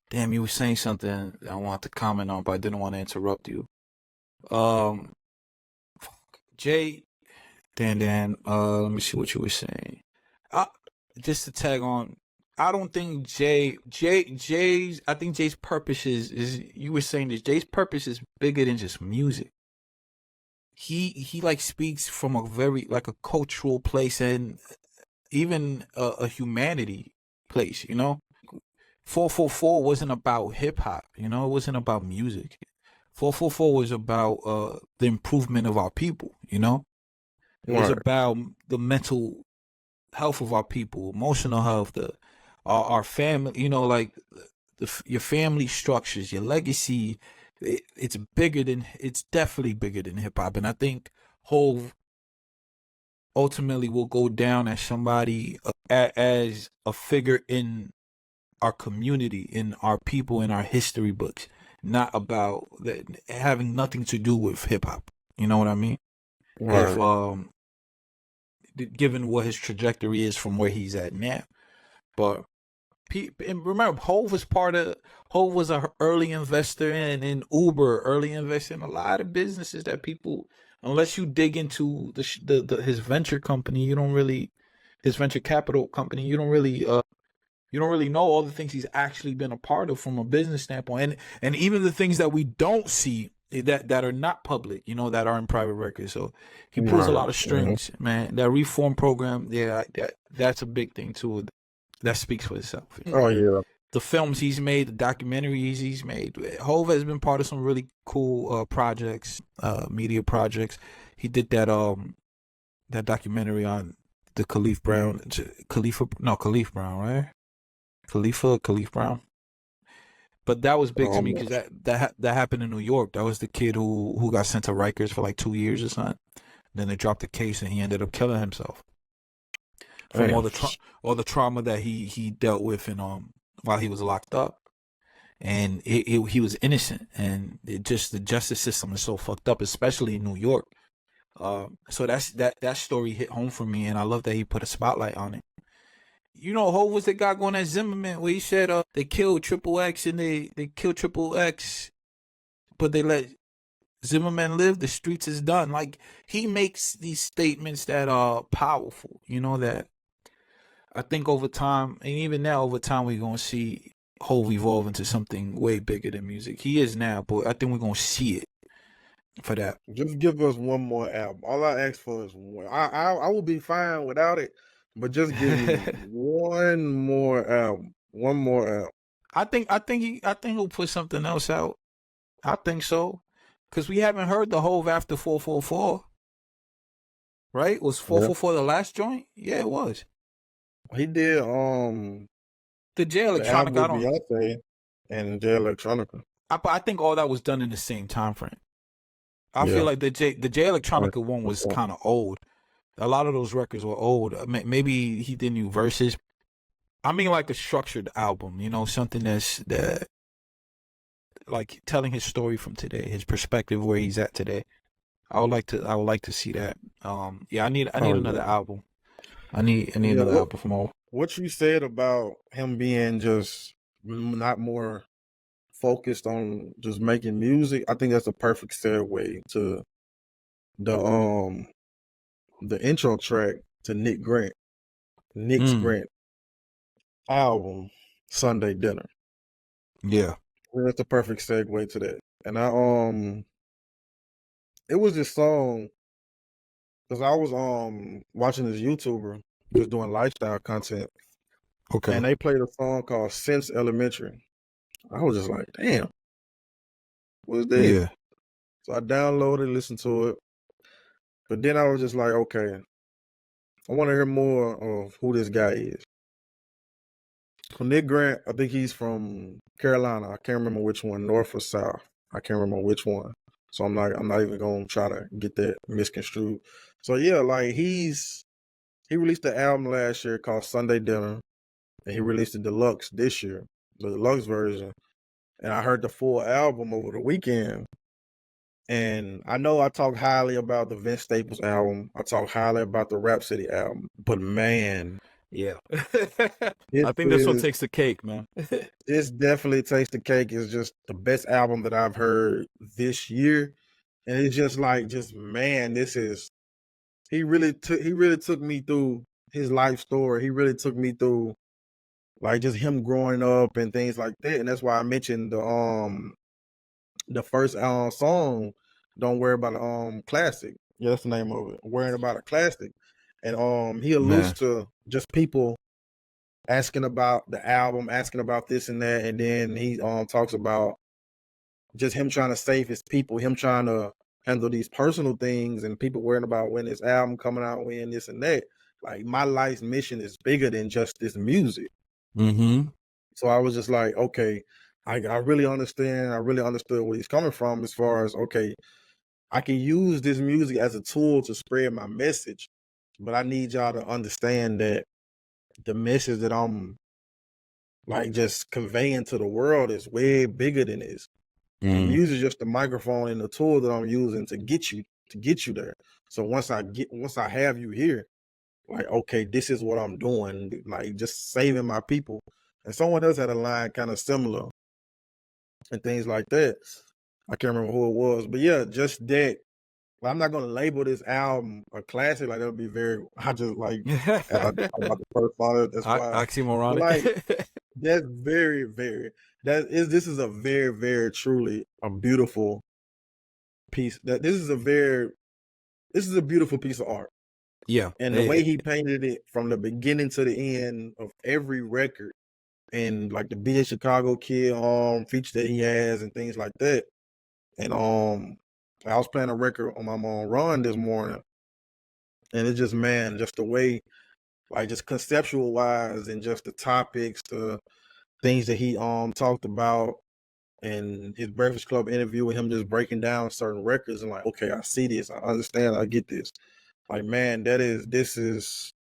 damn, you were saying something I wanted to comment on, but I didn't want to interrupt you. Um, Jay, Dan, let me see what you were saying. Uh, just to tag on, I don't think Jay's. I think Jay's purpose is you were saying this. Jay's purpose is bigger than just music. He like speaks from a very like a cultural place and even a humanity place. 444 wasn't about hip hop. It wasn't about music. 444 was about the improvement of our people. It was
right,
about the mental health of our people, emotional health, our family. Like your family structures, your legacy. It's definitely bigger than hip hop, and I think Hove ultimately will go down as somebody as a figure in our community, in our people, in our history books, not about that having nothing to do with hip hop. You know what I mean? If
right.
given what his trajectory is from where he's at now. But and remember, Hove was an early investor in Uber, early investor in a lot of businesses that people, unless you dig into his venture company, you don't really his venture capital company, you don't really know all the things he's actually been a part of from a business standpoint, and even the things that we don't see that are not public, that are in private records. So he pulls a
Right.
lot of strings, man. That reform program, yeah, that's a big thing too. That speaks for itself.
Oh yeah.
The films he's made, the documentaries he's made. Hove has been part of some really cool projects, media projects. He did that documentary on the Khalif Brown, right? Khalif Brown. But that was big to me because that happened in New York. That was the kid who got sent to Rikers for like 2 years or something. Then they dropped the case and he ended up killing himself from
Damn.
all the trauma that he dealt with and while he was locked up. And he was innocent, and the justice system is so fucked up, especially in New York. So that story hit home for me, and I love that he put a spotlight on it. Ho was the guy going at Zimmerman where he said they killed Triple X and they killed Triple X, but they let Zimmerman live. The streets is done. Like, he makes these statements that are powerful. That I think over time, and even now over time, we're gonna see Hove evolve into something way bigger than music. He is now, but I think we're gonna see it for that.
Just give us one more album. All I ask for is one. I will be fine without it, but just give me one more album. One more album.
I think he'll put something else out. I think so, because we haven't heard the Hove after 444. Right? Was
Yeah.
444 the last joint? Yeah, it was.
He did
The J
the album
Electronica, I
with
don't.
Beyonce and J Electronica.
I think all that was done in the same time frame. I feel
Yeah.
like the J Electronica one was kind of old. A lot of those records were old. Maybe he did new verses. I mean, like a structured album. Something that like telling his story from today, his perspective where he's at today. I would like to see that. Yeah, I need another album. I need
Yeah.
another album from all.
What you said about him being just not more focused on just making music, I think that's a perfect segue to the intro track to Nick's
Mm.
Grant album, Sunday Dinner.
Yeah.
That's the perfect segue to that. And it was this song because I was watching this YouTuber just doing lifestyle content,
Okay.
and they played a song called Since Elementary. I was just like, damn, what's this?
Yeah.
So I downloaded, listened to it, but then I was just like, okay, I want to hear more of who this guy is. So Nick Grant, I think he's from Carolina. I can't remember which one, North or South. I can't remember which one. So I'm not even gonna try to get that misconstrued. So yeah, like he released the album last year called Sunday Dinner, and he released the deluxe this year, the deluxe version. And I heard the full album over the weekend. And I know I talk highly about the Vince Staples album. I talk highly about the Rhapsody album. But man,
Yeah.
it
I think this one
is
takes the cake, man.
this definitely Takes the Cake is just the best album that I've heard this year. And it's just like, just man, this is he really took me through his life story. He really took me through like just him growing up and things like that. And that's why I mentioned the first song, Don't Worry About a Classic. Yeah, that's the name of it. Worrying About a Classic. And he alludes
Man.
to just people asking about the album, asking about this and that, and then he talks about just him trying to save his people, him trying to handle these personal things, and people worrying about when his album coming out, when this and that. Like my life's mission is bigger than just this music.
Mm-hmm.
So I was just like, okay, I really understand. I really understood where he's coming from as far as, okay, I can use this music as a tool to spread my message, but I need y'all to understand that the message that I'm like just conveying to the world is way bigger than this. The
Mm.
music is just the microphone and the tool that I'm using to get you there. So once I have you here, like, okay, this is what I'm doing, like just saving my people. And someone else had a line kind of similar and things like that. I can't remember who it was, but yeah, just that. I'm not gonna label this album a classic. Like that would be very. I just like as I talk about the first song. That's fine. But like
Oxymoronic.
that's very, very. This is a very, very truly a beautiful piece. This is a beautiful piece of art.
Yeah.
And the way he painted it from the beginning to the end of every record, and like the Be a Chicago Kid feature that he has and things like that. And I was playing a record on my run this morning, and it's just, man, just the way, like just conceptual wise and just the topics, the things that he talked about, and his Breakfast Club interview with him just breaking down certain records and like, okay, I see this, I understand, I get this. Like, man, this is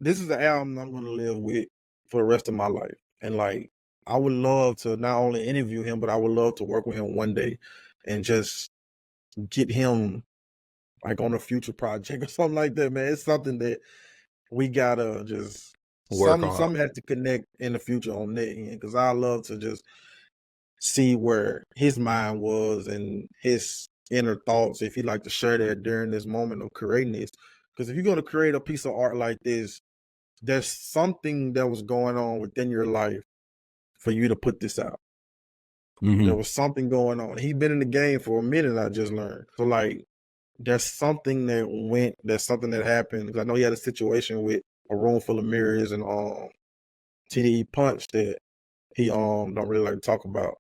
an album I'm gonna live with for the rest of my life. And like I would love to not only interview him, but I would love to work with him one day and just get him like on a future project or something like that, man. It's something that we gotta just
Work on.
some has to connect in the future on that end, because I love to just see where his mind was and his inner thoughts, if he'd like to share that during this moment of creating this. Because if you're gonna create a piece of art like this, there's something that was going on within your life for you to put this out.
Mm-hmm.
There was something going on. He's been in the game for a minute, I just learned. So like there's something that happened. 'Cause I know he had a situation with a room full of mirrors and TDE Punch that he don't really like to talk about.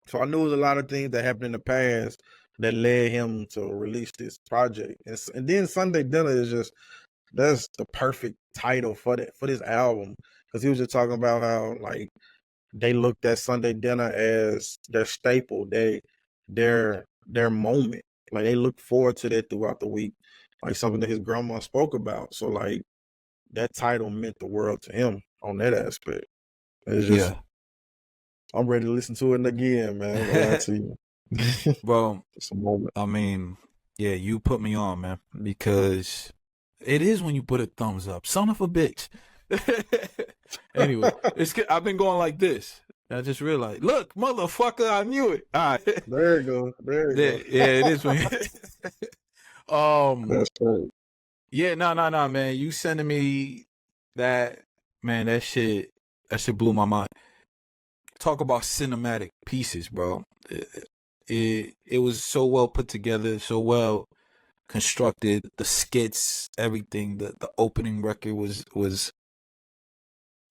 So I knew there was a lot of things that happened in the past that led him to release this project. And then Sunday Dinner is just, that's the perfect title for this album, because he was just talking about how like they looked at Sunday Dinner as their staple, their moment. Like they look forward to that throughout the week, like something that his grandma spoke about. So like that title meant the world to him on that aspect. It's just,
Yeah.
I'm ready to listen to it again, man. I'm gonna lie to you.
Well,
It's a moment.
I mean, yeah, you put me on, man, because it is when you put a thumbs up. Son of a bitch. Anyway, I've been going like this. I just realized. Look, motherfucker, I knew it. All right.
There you go. There you go.
Yeah, it is.
That's right.
Yeah, no, man. You sending me that, man, that shit blew my mind. Talk about cinematic pieces, bro. It was so well put together, so well constructed. The skits, everything. The opening record was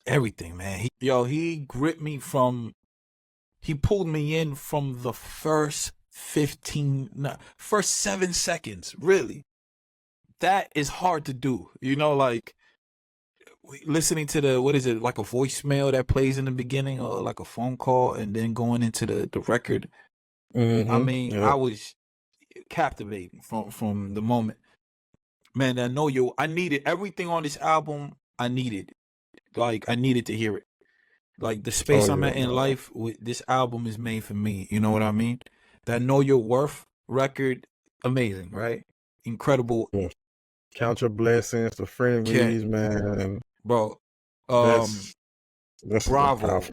everything, man. He gripped me from. He pulled me in from the first 7 seconds. Really, that is hard to do. Like listening to what is it, like a voicemail that plays in the beginning, or like a phone call, and then going into the record. I mean,
Yeah.
I was captivating from the moment. Man, I needed everything on this album. I needed to hear it. Like the
Oh
space I'm
yeah,
at in
man.
life, with this album is made for me. You know what I mean? That Know Your Worth record, amazing, right? Incredible.
Yeah. Count your blessings, the
Can't,
frenemies, man.
bro.
That's a
Bravo.
powerful.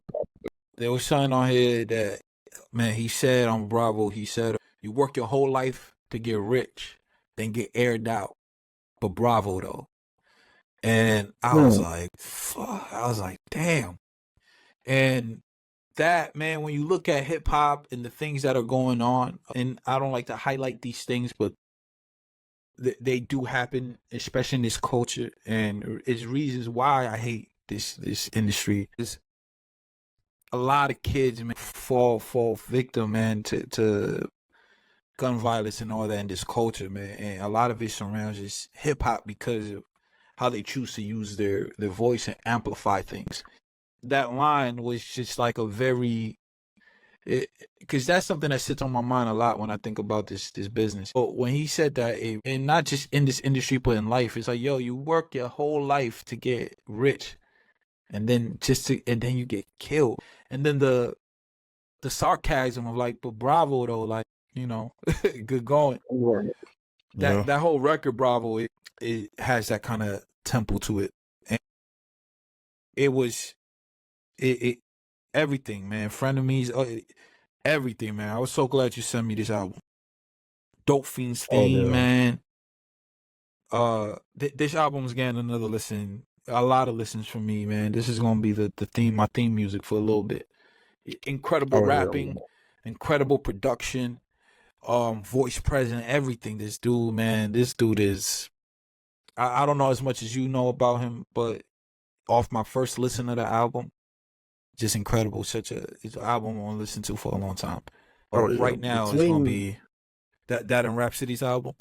There was something on here that, man, he said on Bravo, he said, you work your whole life to get rich, then get aired out. But Bravo, though. And I was like, fuck. I was like, damn. And that, man, when you look at hip hop and the things that are going on, and I don't like to highlight these things, but they do happen, especially in this culture. And it's reasons why I hate this industry. Is a lot of kids, man, fall victim, man, to gun violence and all that in this culture, man. And a lot of it surrounds just hip hop because of how they choose to use their voice and amplify things. That line was just like a very, because that's something that sits on my mind a lot when I think about this business. But when he said that, and not just in this industry but in life, it's like, yo, you work your whole life to get rich, and then you get killed, and then the sarcasm of like, but Bravo though, like, good going.
Right. Yeah.
That whole record, Bravo, it has that kind of tempo to it, and it was it everything, man. Frenemies, everything, man. I was so glad you sent me this album. Dope Fiends
Oh
theme,
yeah.
man. This album's getting another listen, a lot of listens from me, man. This is gonna be the theme, my theme music for a little bit. Incredible
Oh yeah.
rapping, incredible production, voice present, everything. This dude is. I don't know as much as you know about him, but off my first listen to the album, just incredible. It's an album I'm gonna listen to for a long time.
Oh yeah.
Right now, it's gonna be that and Rhapsody's album.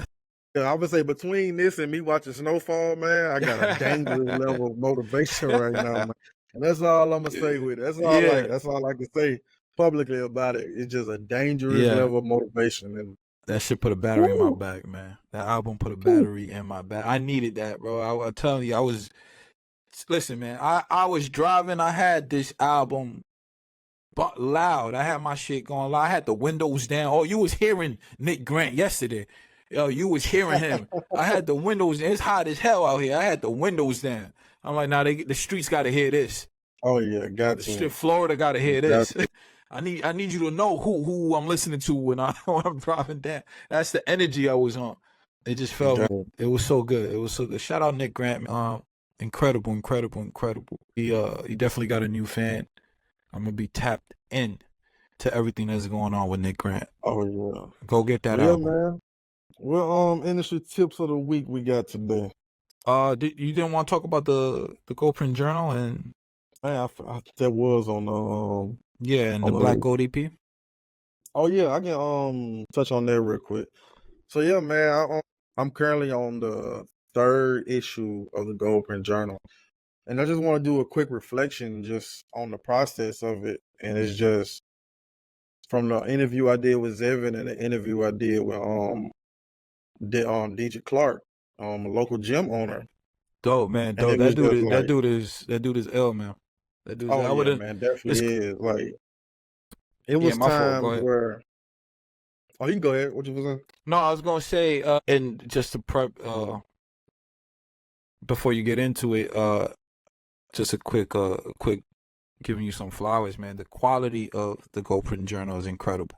Yeah, I would say between this and me watching Snowfall, man, I got a dangerous level of motivation right now, man. And that's all I'm gonna say with it. That's all I can say publicly about it. It's just a dangerous level of motivation. And
that shit put a battery in my back, man. That album put a battery in my back. I needed that, bro. I'm telling you, listen, man. I was driving. I had this album but loud. I had my shit going loud. I had the windows down. Oh, you was hearing Nick Grant yesterday. Yo, you was hearing him. I had the windows. It's hot as hell out here. I had the windows down. I'm like, nah, the streets got to hear this.
Oh yeah, got to.
Florida got to hear this. I need you to know who I'm listening to when I'm driving down. That's the energy I was on. It just felt. It was so good. It was so good. Shout out Nick Grant. Incredible. He definitely got a new fan. I'm gonna be tapped in to everything that's going on with Nick Grant.
Oh yeah.
Go get that album.
Man. Well, industry tips of the week we got today.
You didn't want to talk about the GoPrint Journal and
I that was on
and the Black Gold EP.
Oh yeah, I can touch on that real quick. So yeah, man, I'm currently on the 3rd issue of the GoPrint Journal, and I just want to do a quick reflection just on the process of it, and it's just from the interview I did with Zevin and the interview I did with DJ Clark, a local gym owner.
Dope, man. Dope. That dude is ill, man. That dude.
Man, definitely is. Like, it was times where. Oh, you can go ahead. What you was saying?
No, I was gonna say, and just to prep, before you get into it, just a quick giving you some flowers, man. The quality of the Go Print Journal is incredible.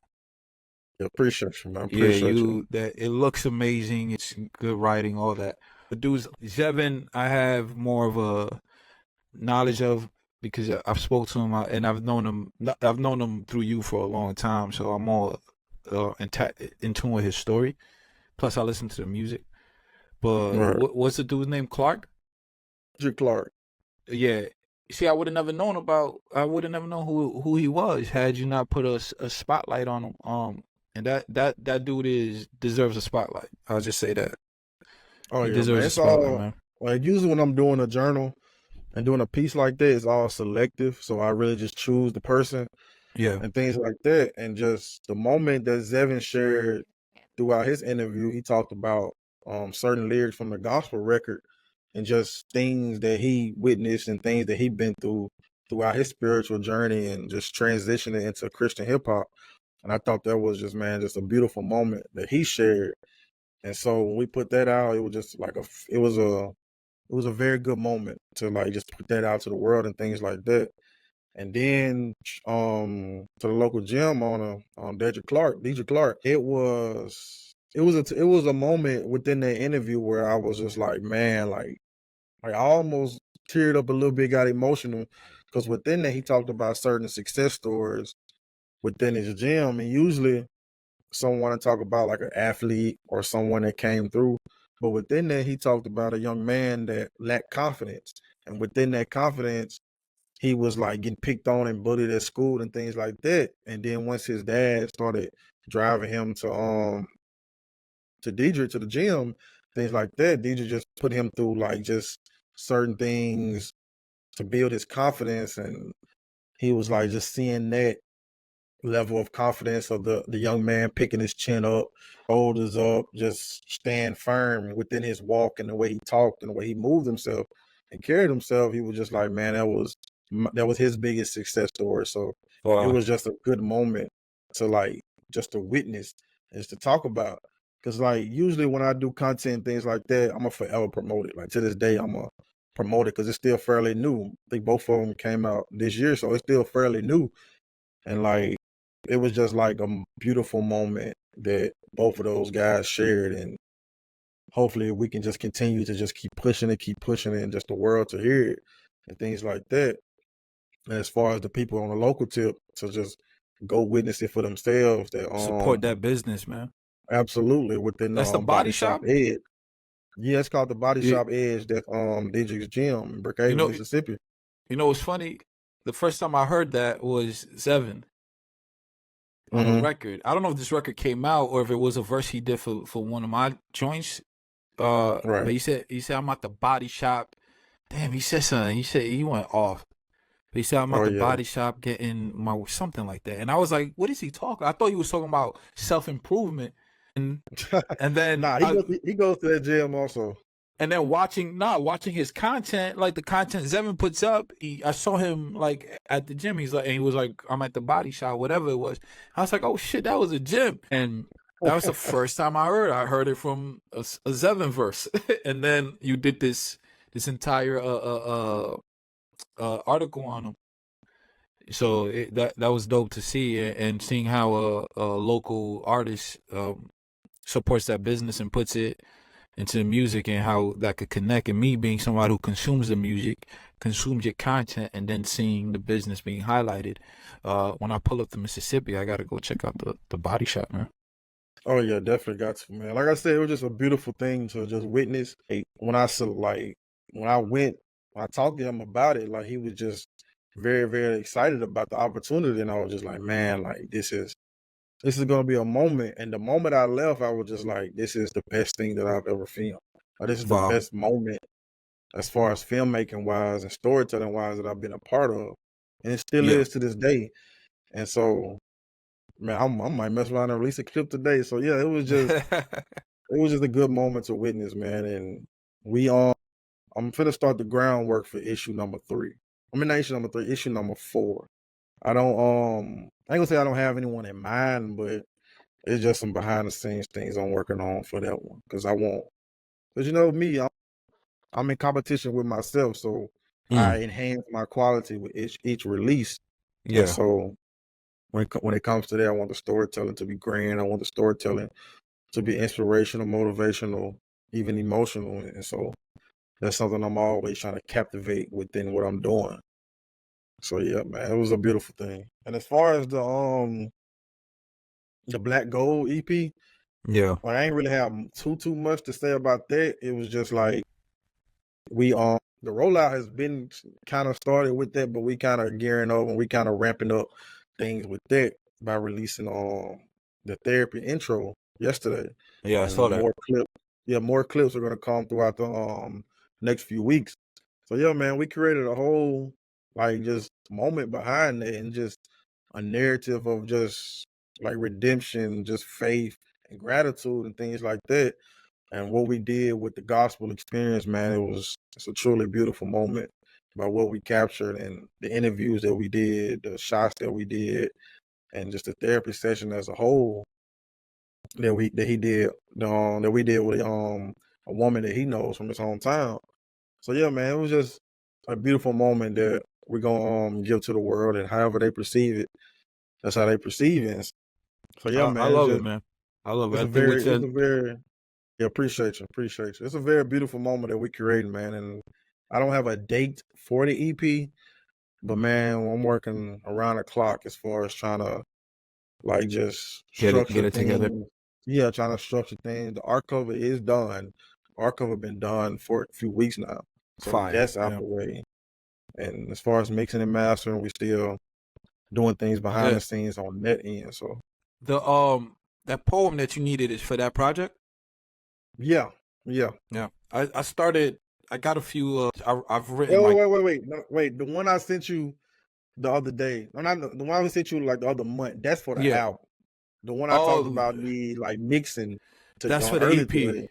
Yeah, appreciate you, man.
Yeah,
Appreciate you.
that it looks amazing. It's good writing, all that. The dudes, Zevin, I have more of a knowledge of because I've spoke to him and I've known him. I've known him through you for a long time, so I'm more in tune with his story. Plus, I listen to the music. But
Right.
what's the dude's name? Clark.
Kendrick Clark.
Yeah. See, I would have never known about. I would have never known who he was had you not put a spotlight on him. And that dude deserves a spotlight. I'll just say that
Oh
he
yeah, man.
deserves a
It's
spotlight,
all
man.
like usually when I'm doing a journal and doing a piece like that, it's all selective. So I really just choose the person
Yeah.
and things like that. And just the moment that Zevin shared throughout his interview, he talked about certain lyrics from the gospel record and just things that he witnessed and things that he'd been through throughout his spiritual journey and just transitioning into Christian hip hop. And I thought that was just, man, just a beautiful moment that he shared. And so when we put that out, it was just like it was a very good moment to like just put that out to the world and things like that. And then to the local gym on DJ Clark, it was a moment within that interview where I was just like, man, like I almost teared up a little bit, got emotional, because within that he talked about certain success stories within his gym, and usually someone to talk about like an athlete or someone that came through. But within that, he talked about a young man that lacked confidence. And within that confidence, he was like getting picked on and bullied at school and things like that. And then once his dad started driving him to Deidre to the gym, things like that, Deidre just put him through like just certain things to build his confidence. And he was like just seeing that level of confidence of the young man picking his chin up, shoulders up, just staying firm within his walk and the way he talked and the way he moved himself and carried himself. He was just like, man, that was his biggest success story. So it
Wow.
was just a good moment to like just to witness is to talk about. Cause like usually when I do content and things like that, I'm a forever promote it. Like to this day, I'm a promote it because it's still fairly new. I think both of them came out this year, so it's still fairly new. And like it was just like a beautiful moment that both of those guys shared. And hopefully we can just continue to just keep pushing it, and just the world to hear it and things like that. And as far as the people on the local tip to just go witness it for themselves, that
Support that business, man.
absolutely within
That's the body
Body Shop
shop.
Edge. Yeah, it's called the Body
You,
Shop Edge, that DJ's gym in
you
Brookhaven,
know,
Mississippi.
what's funny? The first time I heard that was Zevin on a
Mm-hmm.
record. I don't know if this record came out or if it was a verse he did for one of my joints. But
Right.
he said I'm at the body shop. Damn, he said something. He said he went off. But he said I'm at
Oh
the
yeah.
body shop getting my something like that. And I was like, what is he talking? I thought he was talking about self improvement. And then
Nah, he goes to that gym also.
watching his content, like the content Zevin puts up, I saw him like at the gym. He was like, I'm at the body shop, whatever it was. I was like, oh shit, that was a gym. And that was the first time I heard. I heard it from a Zevin verse. And then you did this entire article on him. So that was dope to see, and seeing how a local artist supports that business and puts it into the music, and how that could connect. And me being somebody who consumes the music, consumes your content, and then seeing the business being highlighted. When I pull up to Mississippi, I gotta go check out the body shop, man.
Oh yeah, definitely got to, man. Like I said, it was just a beautiful thing to just witness. Like, when I went, when I talked to him about it, like he was just very, very excited about the opportunity, and I was just like, man, like this is gonna be a moment. And the moment I left, I was just like, this is the best thing that I've ever filmed. Like, this is the
Wow.
best moment as far as filmmaking wise and storytelling wise that I've been a part of, and it still
Yeah.
is to this day. And so, man, I might mess around and release a clip today. So yeah, it was just a good moment to witness, man. And we I'm finna start the groundwork for issue number 3. I mean, not issue number 3, issue number 4. I don't I ain't gonna say I don't have anyone in mind, but it's just some behind the scenes things I'm working on for that one. Cause you know me, I'm in competition with myself. So I enhance my quality with each release. And
Yeah.
so when it comes to that, I want the storytelling to be grand. I want the storytelling to be inspirational, motivational, even emotional. And so that's something I'm always trying to captivate within what I'm doing. So yeah, man, it was a beautiful thing. And as far as the Black Gold EP,
Yeah.
like, I ain't really have too much to say about that. It was just like we the rollout has been kind of started with that, but we kind of gearing up and we kind of ramping up things with that by releasing the therapy intro yesterday.
Yeah, I
And
saw that.
more clips are gonna come throughout the next few weeks. So yeah, man, we created a whole like just moment behind it and just a narrative of just like redemption, just faith and gratitude and things like that. And what we did with the gospel experience, man, it's a truly beautiful moment by what we captured and the interviews that we did, the shots that we did, and just the therapy session as a whole that we did with a woman that he knows from his hometown. So yeah, man, it was just a beautiful moment that we're gonna give to the world, and however they perceive it, that's how they perceive it. So yeah,
I
man,
love it, man. I love it. I think
it's a very yeah, appreciate you. It's a very beautiful moment that we created, man. And I don't have a date for the EP, but man, I'm working around the clock as far as trying to like just
get
structure
it together.
things. Yeah, trying to structure things. The art cover is done. Art cover been done for a few weeks now, so
Fire.
that's out
Yeah.
the way. And as far as mixing and mastering, we still doing things behind
Yeah.
the scenes on that end. So
The that poem that you needed is for that project?
yeah.
Yeah. I started I got a few I've
Wait,
written
wait,
like
wait, wait, wait. No, wait, the one I sent you the other day. No, not the one I sent you like the other month. That's for the
yeah.
album. The one I talked
Oh,
about me like mixing to
that's for the
early
EP.
today.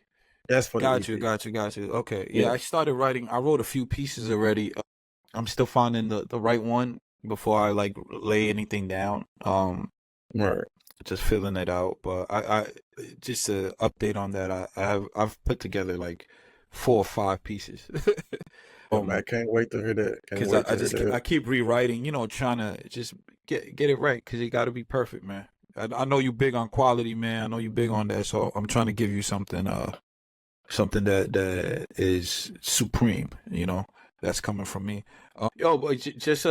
That's for the
Got you,
EP.
got you, got you. Okay. Yeah,
Yeah.
I started writing. I wrote a few pieces already. I'm still finding the right one before I like lay anything down.
Right.
Just filling it out. But I just to update on that, I've put together like 4 or 5 pieces.
Yeah, man, can't wait to hear that. Can't
Because
wait
I
to hear
just
that.
I keep rewriting, trying to just get it right. Because it got to be perfect, man. I know you big on quality, man. I know you big on that. So I'm trying to give you something that is supreme. That's coming from me. Yo, but just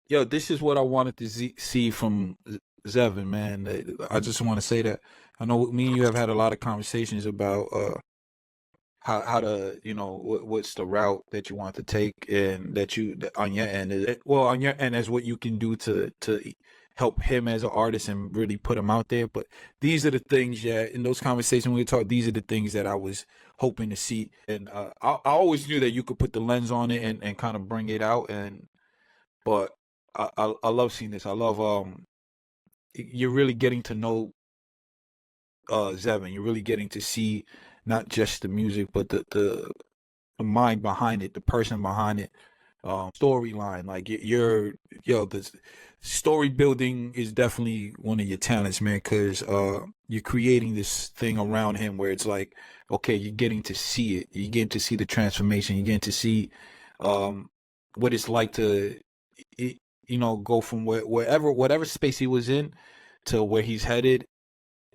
yo, this is what I wanted to see from Zevin, man. I just want to say that I know me and you have had a lot of conversations about how to what's the route that you want to take, and that on your end on your end as what you can do to help him as an artist and really put him out there. But these are the things, yeah, in those conversations we talk, these are the things that I was hoping to see. And I always knew that you could put the lens on it and kind of bring it out. But I love seeing this. I love you're really getting to know Zevin. You're really getting to see not just the music, but the mind behind it, the person behind it, storyline. Like the story building is definitely one of your talents, man. Because you're creating this thing around him where it's like, okay, you're getting to see it. You're getting to see the transformation. You're getting to see what it's like to, go from whatever space he was in to where he's headed.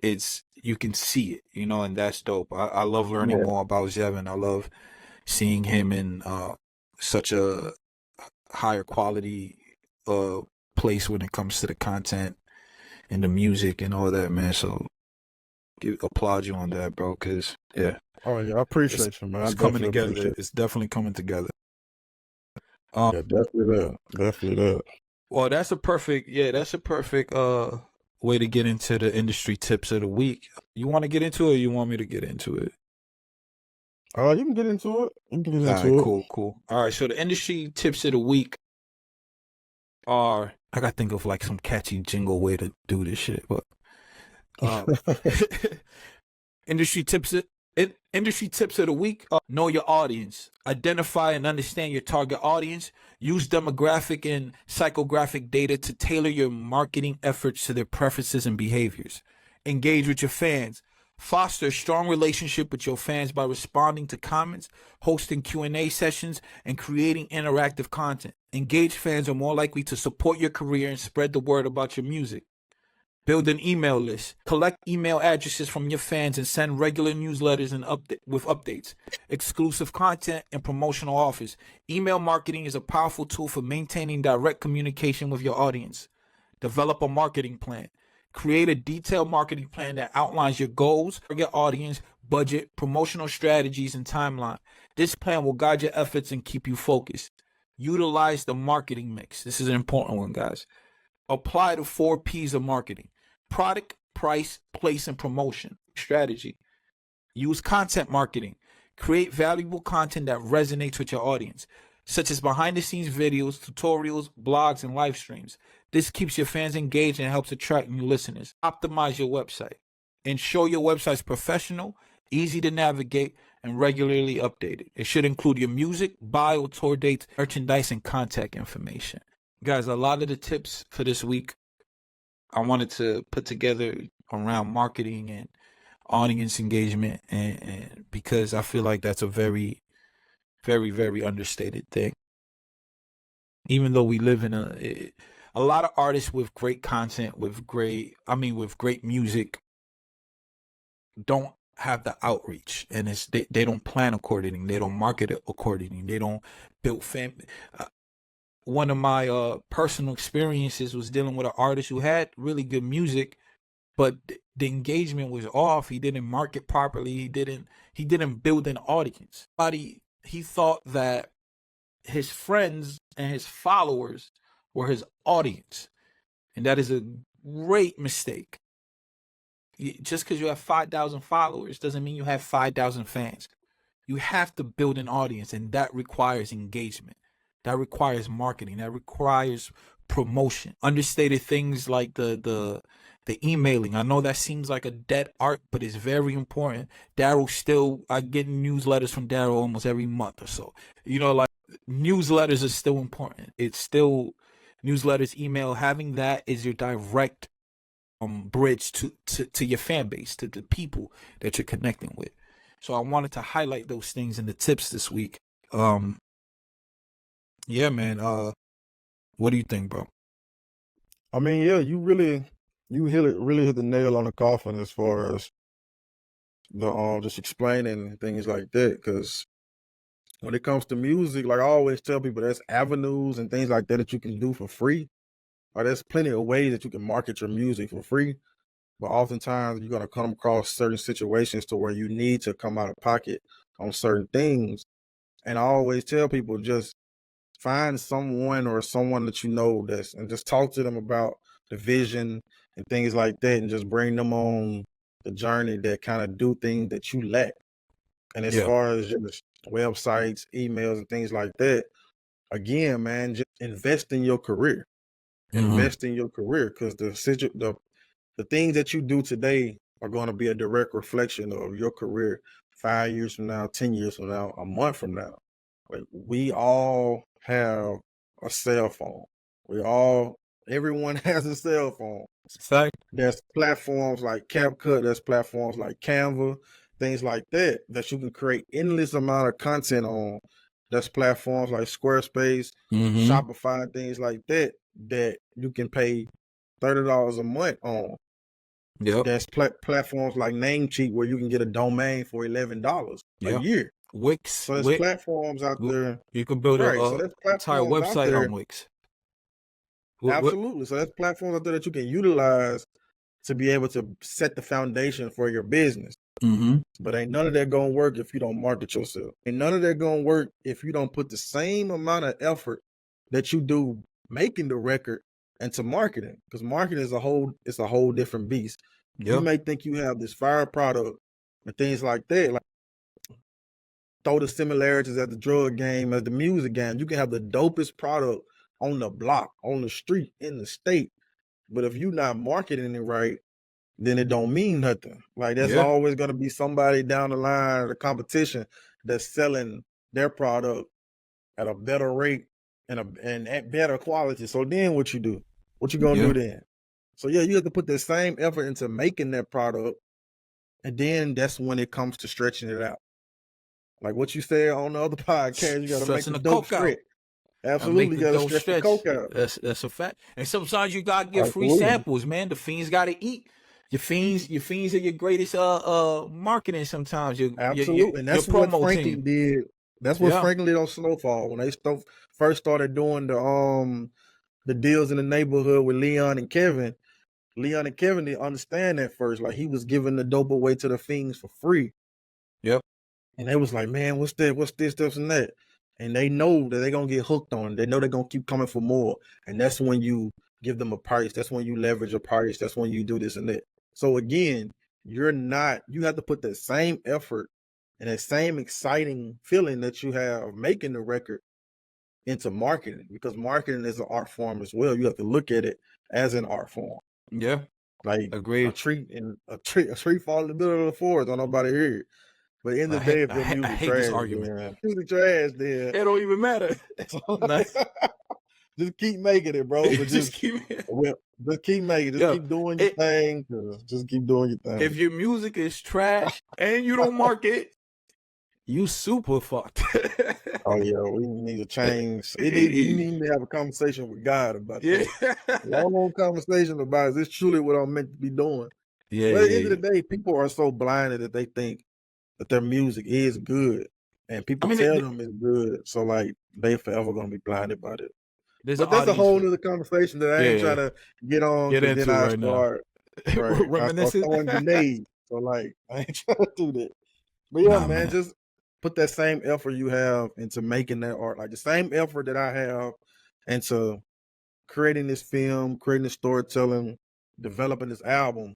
It's you can see it, and that's dope. I love learning
Yeah.
more about Zevin. I love seeing him in such a higher quality place when it comes to the content and the music and all that, man. So applaud you on that, bro, because yeah,
Oh yeah, I
it's,
appreciate you, man. I
it's coming
definitely
together.
appreciate it.
It's definitely coming together.
Yeah, definitely that. Definitely that.
Well, that's a perfect way to get into the industry tips of the week. You want to get into it, or you want me to get into it?
You can get into it. You can get
All right,
into it.
cool. All right, so the industry tips of the week are, I gotta think of like some catchy jingle way to do this shit, but industry tips of the week are: know your audience, identify and understand your target audience, use demographic and psychographic data to tailor your marketing efforts to their preferences and behaviors, engage with your fans, Foster a strong relationship with your fans by responding to comments, hosting Q&A sessions, and creating interactive content. Engaged fans are more likely to support your career and spread the word about your music. Build an email list. Collect email addresses from your fans and send regular newsletters and with updates, exclusive content, and promotional offers. Email marketing is a powerful tool for maintaining direct communication with your audience. Develop a marketing plan. Create a detailed marketing plan that outlines your goals, target audience, budget, promotional strategies, and timeline. This plan will guide your efforts and keep you focused. Utilize the marketing mix. This is an important one, guys. Apply the 4 P's of marketing: product, price, place, and promotion. Strategy. Use content marketing. Create valuable content that resonates with your audience, such as behind-the-scenes videos, tutorials, blogs, and live streams. This keeps your fans engaged and helps attract new listeners. Optimize your website. Ensure your website's professional, easy to navigate, and regularly updated. It should include your music, bio, tour dates, merchandise, and contact information. Guys, a lot of the tips for this week I wanted to put together around marketing and audience engagement, and because I feel like that's a very, very, very understated thing. Even though we live in a lot of artists with great content, with great music, don't have the outreach, and they don't plan accordingly. They don't market it accordingly. They don't build one of my personal experiences was dealing with an artist who had really good music, but the engagement was off. He didn't market properly. He didn't build an audience. He thought that his friends and his followers were his audience, and that is a great mistake. Just because you have 5,000 followers doesn't mean you have 5,000 fans. You have to build an audience, and that requires engagement. That requires marketing. That requires promotion. Understated things like the emailing. I know that seems like a dead art, but it's very important. Darrell I get newsletters from Darrell almost every month or so. Like newsletters are still important. It's still newsletters, email. Having that is your direct bridge to your fan base, to the people that you're connecting with. So I wanted to highlight those things in the tips this week. Yeah, man. What do you think, bro?
I mean, yeah, you really hit the nail on the coffin as far as the just explaining things like that. Because when it comes to music, like I always tell people, there's avenues and things like that you can do for free. Or there's plenty of ways that you can market your music for free. But oftentimes you're gonna come across certain situations to where you need to come out of pocket on certain things. And I always tell people, just find someone that you know and just talk to them about the vision and things like that, and just bring them on the journey that kind of do things that you lack. And as far as just websites, emails, and things like that, again, man, just invest in your career. Invest in your career, because the things that you do today are going to be a direct reflection of your career 5 years from now, 10 years from now, a month from now. Like, we all have a cell phone. Everyone has a cell phone. There's platforms like CapCut, there's platforms like Canva, things like that you can create endless amount of content on. There's platforms like Squarespace, Shopify, things like that you can pay $30 a month on.
Yep.
There's platforms like Namecheap where you can get a domain for $11 a year.
Wix.
So there's platforms out there.
You can build an entire website on Wix.
Absolutely. So there's platforms out there that you can utilize to be able to set the foundation for your business. But ain't none of that gonna work if you don't market yourself. And none of that gonna work if you don't put the same amount of effort that you do making the record into marketing. Because marketing is a whole different beast. You may think you have this fire product and things like that. Like, throw the similarities at the drug game, as the music game. You can have the dopest product on the block, on the street, in the state. But if you're not marketing it right, then it don't mean nothing. Like, there's always going to be somebody down the line of the competition that's selling their product at a better rate and at better quality. So then what you do? What you going to do then? So yeah, you have to put the same effort into making that product And then that's when it comes to stretching it out. Like what you said on the other podcast, you got to make
Stretching
the
the
dope
coke out.
stretch. Absolutely,
Make
you
the
got to
dope
stretch the
stretch.
coke out.
That's a fact. And sometimes you gotta get free
Absolutely.
samples, man. The fiends gotta eat. Your fiends are your greatest marketing sometimes.
Absolutely. And
Your
that's what
promo
Franklin
team.
did. That's what
Yeah.
Franklin did on Snowfall when they first started doing the deals in the neighborhood with Leon and Kevin. Leon and Kevin didn't understand that first. Like he was giving the dope away to the fiends for free.
Yep.
And they was like, man, what's that? What's this, this, and that? And they know that they're gonna get hooked on it. They know they're gonna keep coming for more. And that's when you give them a price. That's when you leverage a price. That's when you do this and that. So again, you have to put that same effort and that same exciting feeling that you have making the record into marketing, because marketing is an art form as well. You have to look at it as an art form.
Yeah.
Like
Agreed.
a tree fall in the middle of the forest, don't nobody hear it. But in the day, if your music
I hate
trash,
this argument.
then music trash, then
It don't even matter.
just keep making it, bro. But just keep making it. Just keep doing your thing. Just keep doing your thing.
If your music is trash and you don't market, you super fucked.
Oh yeah, we need to change. You need to have a conversation with God about that. Long conversation about it. It's truly what I'm meant to be doing.
Yeah.
But at the end of the day, people are so blinded that they think that their music is good, and people tell them it's good. So like they forever gonna be blinded by it. But that's a whole other conversation that I ain't trying to get on.
Get into
then I
right
start,
now.
I start throwing grenades. So like I ain't trying to do that. But yeah, man, just put that same effort you have into making that art, like the same effort that I have into creating this film, creating this storytelling, developing this album.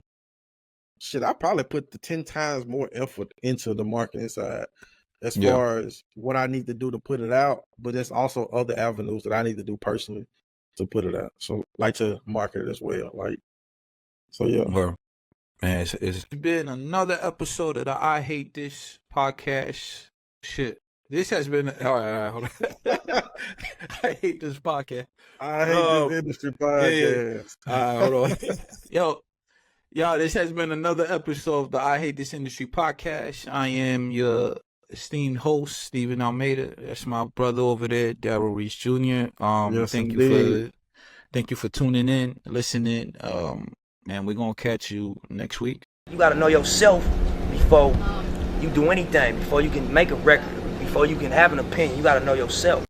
Shit, I probably put the 10 times more effort into the marketing side as far as what I need to do to put it out. But there's also other avenues that I need to do personally to put it out. So like to market it as well. Like, so yeah.
Well, man, it's been another episode of the I Hate This podcast. Shit. This has been all right, hold on. I hate this podcast.
I hate this industry podcast.
Yeah. Hold on. Yo, this has been another episode of the I Hate This Industry podcast. I am your esteemed host, Stephen Almeida. That's my brother over there, Darrell Reese Jr.
Yes,
thank you for tuning in, listening. And we're gonna catch you next week.
You gotta know yourself before you do anything, before you can make a record, before you can have an opinion. You gotta know yourself.